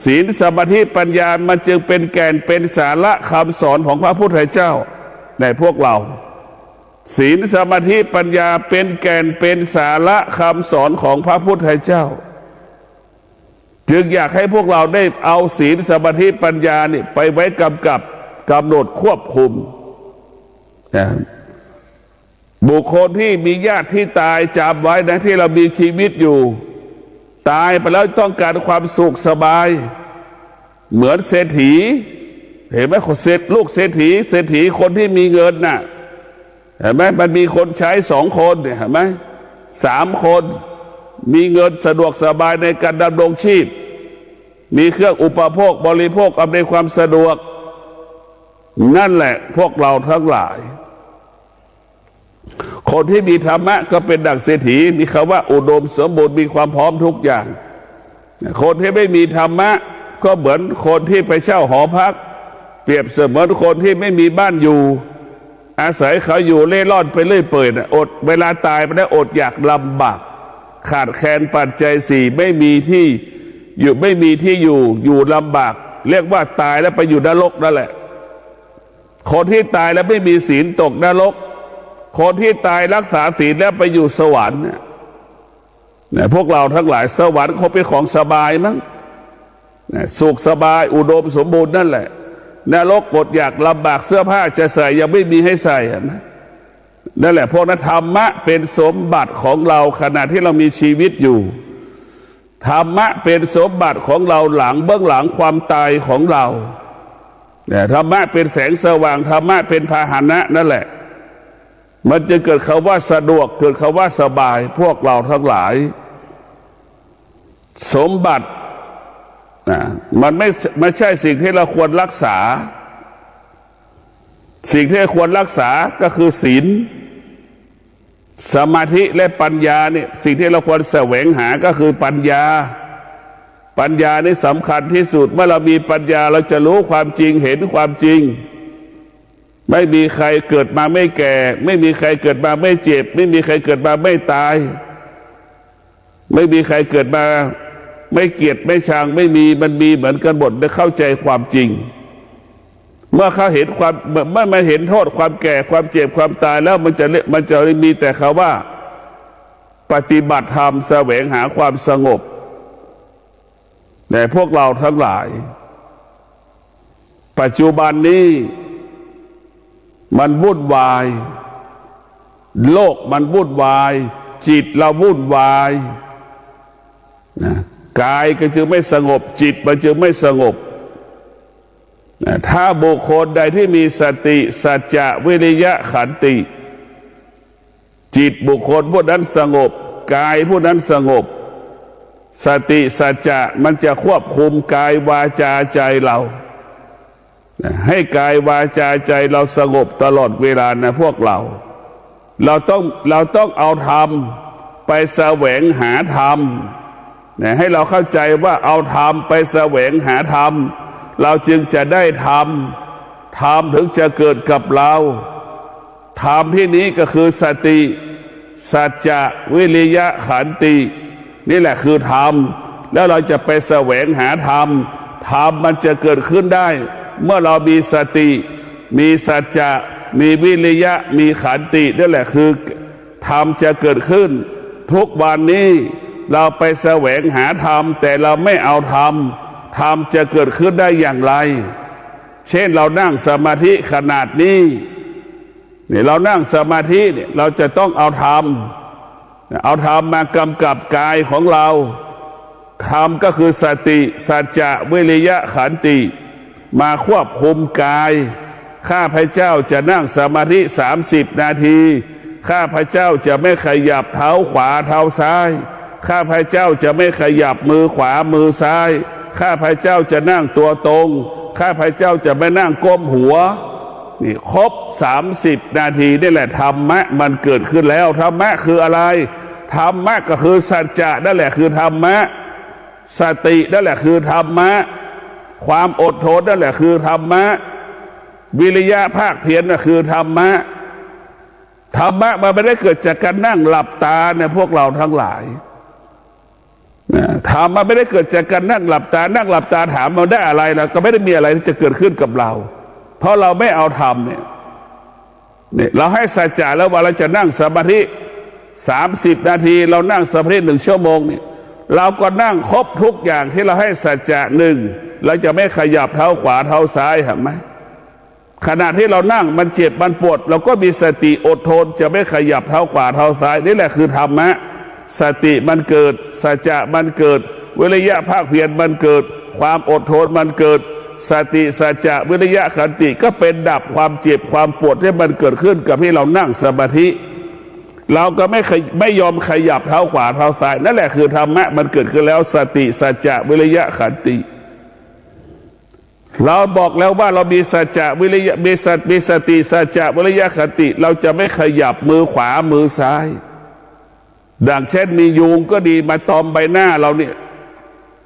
ศีลสมาธิปัญญามันจึงเป็นแก่นเป็นสาระคำสอนของพระพุทธเจ้าในพวกเราศีลสมาธิปัญญาเป็นแก่นเป็นสาระคำสอนของพระพุทธเจ้าจึงอยากให้พวกเราได้เอาศีลสมาธิปัญญานี่ไปไว้กำกับกำหนดควบคุมบุคคลที่มีญาติที่ตายจำไว้นะที่เรามีชีวิตอยู่ตายไปแล้วต้องการความสุขสบายเหมือนเศรษฐีเห็นไหมลูกเศรษฐีคนที่มีเงินน่ะเห็นไหมมันมีคนใช้2 คนเห็นไหม3 คนมีเงินสะดวกสบายในการดำรงชีพมีเครื่องอุปโภคบริโภคอำนวยความสะดวกนั่นแหละพวกเราทั้งหลายคนที่มีธรรมะก็เป็นดั่งเศรษฐีมีคำว่าอุดมสมบูรณ์มีความพร้อมทุกอย่างคนที่ไม่มีธรรมะก็เหมือนคนที่ไปเช่าหอพักเปรียบเสมือนคนที่ไม่มีบ้านอยู่อาศัยเขาอยู่เล่ร่อนไปเรื่อยเปื่อยอดเวลาตายไปแล้วอดอยากลำบากขาดแคลนปัจจัย4ไม่มีที่อยู่ลำบากเรียกว่าตายแล้วไปอยู่นรกนั่นแหละคนที่ตายแล้วไม่มีศีลตกนรกคนที่ตายรักษาศีลแล้วไปอยู่สวรรค์เนี่ยพวกเราทั้งหลายสวรรค์เขาเป็นของสบายมั้งสุขสบายอุดมสมบูรณ์นั่นแหละนรกอดอยากลำบากเสื้อผ้าจะใส่ยังไม่มีให้ใส่นั่นแหละพวกนั้นธรรมะเป็นสมบัติของเราขณะที่เรามีชีวิตอยู่ธรรมะเป็นสมบัติของเราเบื้องหลังความตายของเราธรรมะเป็นแสงสว่างธรรมะเป็นพาหนะนั่นแหละมันจะเกิดคำว่าสะดวกเกิดคำว่าสบายพวกเราทั้งหลายสมบัติมันไม่ใช่สิ่งที่เราควรรักษาสิ่งที่ควรรักษาก็คือศีลสมาธิและปัญญาเนี่ยสิ่งที่เราควรแสวงหาก็คือปัญญานี่สำคัญที่สุดเมื่อเรามีปัญญาเราจะรู้ความจริงเห็นความจริงไม่มีใครเกิดมาไม่แก่ไม่มีใครเกิดมาไม่เจ็บไม่มีใครเกิดมาไม่ตายไม่มีใครเกิดมาไม่เกลียดไม่ชังมันมีเหมือนกันหมดได้เข้าใจความจริงเมื่อเขาเห็นเมื่อมาเห็นโทษความแก่ความเจ็บความตายแล้วมันจะมีแต่คำว่าปฏิบัติธรรมแสวงหาความสงบแต่พวกเราทั้งหลายปัจจุบันนี้มันวุ่นวายโลกมันวุ่นวายจิตเราวุ่นวายกายก็จึงไม่สงบจิตมันจึงไม่สงบถ้าบุคคลใดที่มีสติสัจจะวิริยะขันติจิตบุคคลผู้นั้นสงบกายผู้นั้นสงบสติสัจจะมันจะควบคุมกายวาจาใจเราให้กายวาจาใจเราสงบตลอดเวลานะพวกเรา เราต้องเอาธรรมไปแสวงหาธรรมเนี่ยให้เราเข้าใจว่าเอาธรรมไปแสวงหาธรรมเราจึงจะได้ธรรมธรรมถึงจะเกิดกับเราธรรมที่นี้ก็คือสติสัจจะวิริยะขันตินี่แหละคือธรรมแล้วเราจะไปแสวงหาธรรมธรรมมันจะเกิดขึ้นได้เมื่อเรามีสติมีสัจจะมีวิริยะมีขันตินั่นแหละคือธรรมจะเกิดขึ้นทุกวันนี้เราไปแสวงหาธรรมแต่เราไม่เอาธรรมธรรมจะเกิดขึ้นได้อย่างไรเช่นเรานั่งสมาธิขนาดนี้เนี่ยเรานั่งสมาธิเนี่ยเราจะต้องเอาธรรมมากำกับกายของเราธรรมก็คือสติสัจจะวิริยะขันติมาควบคุมกายข้าพเจ้าจะนั่งสมาธิ30 นาทีข้าพเจ้าจะไม่ขยับเท้าขวาเท้าซ้ายข้าพเจ้าจะไม่ขยับมือขวามือซ้ายข้าพเจ้าจะนั่งตัวตรงข้าพเจ้าจะไม่นั่งก้มหัวนี่ครบ30 นาทีนี่แหละธรรมะมันเกิดขึ้นแล้วธรรมะคืออะไรธรรมะก็คือสัจจะนั่นแหละคือธรรมะสตินั่นแหละคือธรรมะความอดทนนั่นแหละคือธรรมะวิริยะภาคเพียรนั่นคือธรรมะธรรมะมันไม่ได้เกิดจากการนั่งหลับตาเนี่ยพวกเราทั้งหลายธรรมะไม่ได้เกิดจากการนั่งหลับตาถามมันได้อะไรแล้วก็ไม่ได้มีอะไรที่จะเกิดขึ้นกับเราเพราะเราไม่เอาธรรมเนี่ยเราให้สัจจะแล้วว่าเราจะนั่งสมาธิ30 นาทีเรานั่งสมาธิ1 ชั่วโมงเนี่ยเราก็นั่งครบทุกอย่างที่เราให้สัจจะ1เราจะไม่ขยับเท้าขวาเท้าซ้ายเห็นไหมขณะที่เรานั่งมันเจ็บมันปวดเราก็มีสติอดทนจะไม่ขยับเท้าขวาเท้าซ้ายนี่แหละคือธรรมะสติมันเกิดสัจจะมันเกิดวิริยะภาคเพียรมันเกิดความอดทนมันเกิดสติสัจจะวิริยะขันติก็เป็นดับความเจ็บความปวดที่มันเกิดขึ้นกับที่เรานั่งสมาธิเราก็ไม่ยอมขยับเท้าขวาเท้าซ้ายนั่นแหละคือธรรมะมันเกิดขึ้นแล้วสติสัจจะวิริยะขันติเราบอกแล้วว่าเรามีสัจจะวิริยะมีสติสัจจะวิริยะขันติเราจะไม่ขยับมือขวามือซ้ายดังเช่นมียุงก็ดีมาตอมใบหน้าเราเนี่ย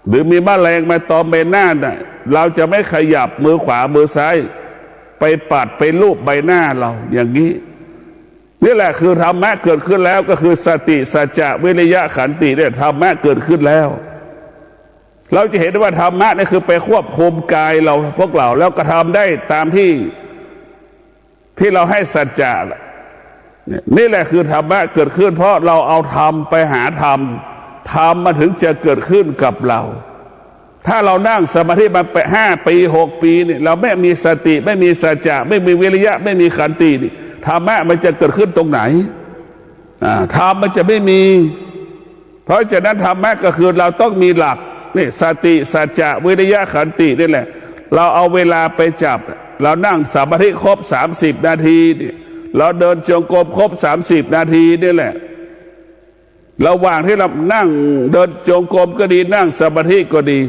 หรือมีแมลงมาตอมใบหน้าน่ะเราจะไม่ขยับมือขวามือซ้ายไปปัดไปลูบใบหน้าเราอย่างนี้นี่แหละคือธรรมะเกิดขึ้นแล้วก็คือสติสัจจะวิริยะขันติเนี่ยธรรมะเกิดขึ้นแล้วเราจะเห็นว่าธรรมะนี่คือไปควบคุมกายเราพวกเราแล้วก็ทำได้ตามที่เราให้สัจจะนี่แหละคือธรรมะเกิดขึ้นเพราะเราเอาธรรมไปหาธรรมมาถึงจะเกิดขึ้นกับเราถ้าเรานั่งสมาธิมาไป5 ปี6 ปีเนี่ยเราไม่มีสติไม่มีสัจจะไม่มีวิริยะไม่มีขันตินี่ธรรมะมันจะเกิดขึ้นตรงไหนธรรมมันจะไม่มีเพราะฉะนั้นธรรมะก็คือเราต้องมีหลักนี่สติสัจจะวิริยะขันตินี่แหละเราเอาเวลาไปจับเรานั่งสมาธิครบ30 นาทีเราเดินจงกรมครบ30 นาทีนี่แหละระหว่างที่เรานั่งเดินจงกรมก็ดีนั่งสมาธิก็ดี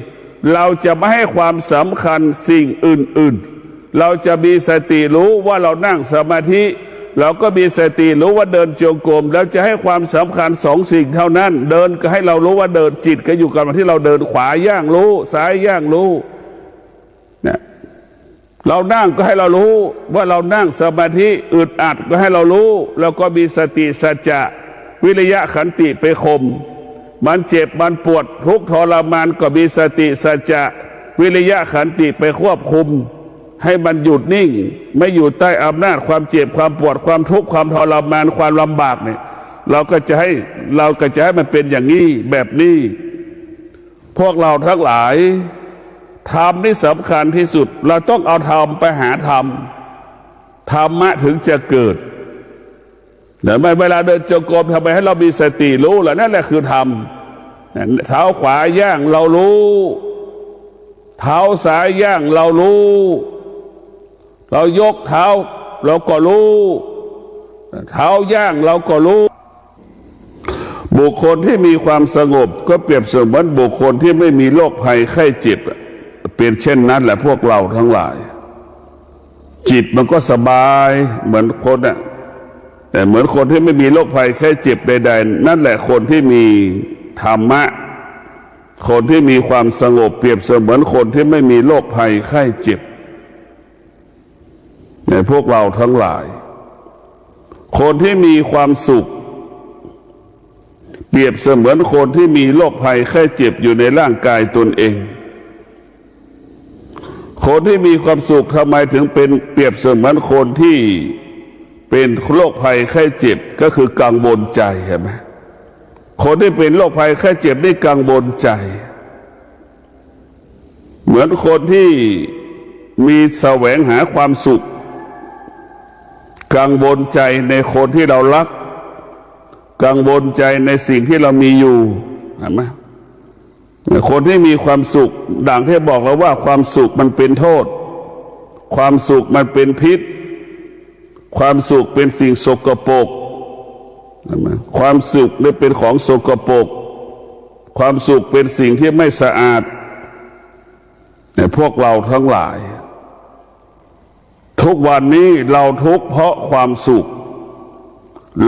เราจะไม่ให้ความสำคัญสิ่งอื่นๆเราจะมีสติรู้ว่าเรานั่งสมาธิเราก็มีสติรู้ว่าเดินจงกรมแล้วจะให้ความสำคัญ2 สิ่งเท่านั้นเดินก็ให้เรารู้ว่าเดินจิตก็อยู่กับที่เราเดินขวาย่างรู้ซ้ายย่างรู้เนี่ยเรานั่งก็ให้เรารู้ว่าเรานั่งสมาธิอึดอัดก็ให้เรารู้แล้วก็มีสติสัจจะวิริยะขันติไปข่มมันเจ็บมันปวดทุกข์ทรมานก็มีสติสัจจะวิริยะขันติไปควบคุมให้มันหยุดนิ่งไม่อยู่ใต้อำนาจความเจ็บความปวดความทุกข์ความทรมานความลำบากเนี่ยเราก็จะให้มันเป็นอย่างนี้แบบนี้พวกเราทั้งหลายธรรมนี่สำคัญที่สุดเราต้องเอาธรรมไปหาธรรมะถึงจะเกิดแต่เวลาเดินจงกรมทำไมให้เรามีสติรู้ล่ะนั่นแหละคือธรรมเท้าขวาย่างเรารู้เท้าซ้ายย่างเรารู้เรายกเท้าเราก็รู้เท้าย่างเราก็รู้บุคคลที่มีความสงบก็เปรียบเสมือนบุคคลที่ไม่มีโรคภัยไข้เจ็บเป็นเช่นนั้นแหละพวกเราทั้งหลายจิตมันก็สบายเหมือนคน แต่เหมือนคนที่ไม่มีโรคภัยแค่เจ็บใดๆนั่นแหละคนที่มีธรรมะคนที่มีความสงบเปรียบเสมือนคนที่ไม่มีโรคภัยไข้เจ็บในพวกเราทั้งหลายคนที่มีความสุขเปรียบเสมือนคนที่มีโรคภัยไข้เจ็บอยู่ในร่างกายตนเองคนที่มีความสุขทำไมถึงเป็นเปรียบเสมือนคนที่เป็นโรคภัยไข้เจ็บก็คือกังวลใจเห็นไหมคนที่เป็นโรคภัยไข้เจ็บนี่กังวลใจเหมือนคนที่มีแสวงหาความสุขกังวลใจในคนที่เรารักกังวลใจในสิ่งที่เรามีอยู่เห็นไหมคนที่มีความสุขดังที่บอกแล้วว่าความสุขมันเป็นโทษความสุขมันเป็นพิษความสุขเป็นสิ่งสกปรกความสุขนี่เป็นของสกปรกความสุขเป็นสิ่งที่ไม่สะอาดแต่พวกเราทั้งหลายทุกวันนี้เราทุกข์เพราะความสุข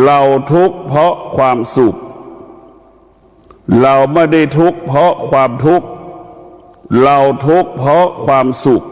เราทุกข์เพราะความสุขเราไม่ได้ทุกข์เพราะความทุกข์เราทุกข์เพราะความสุข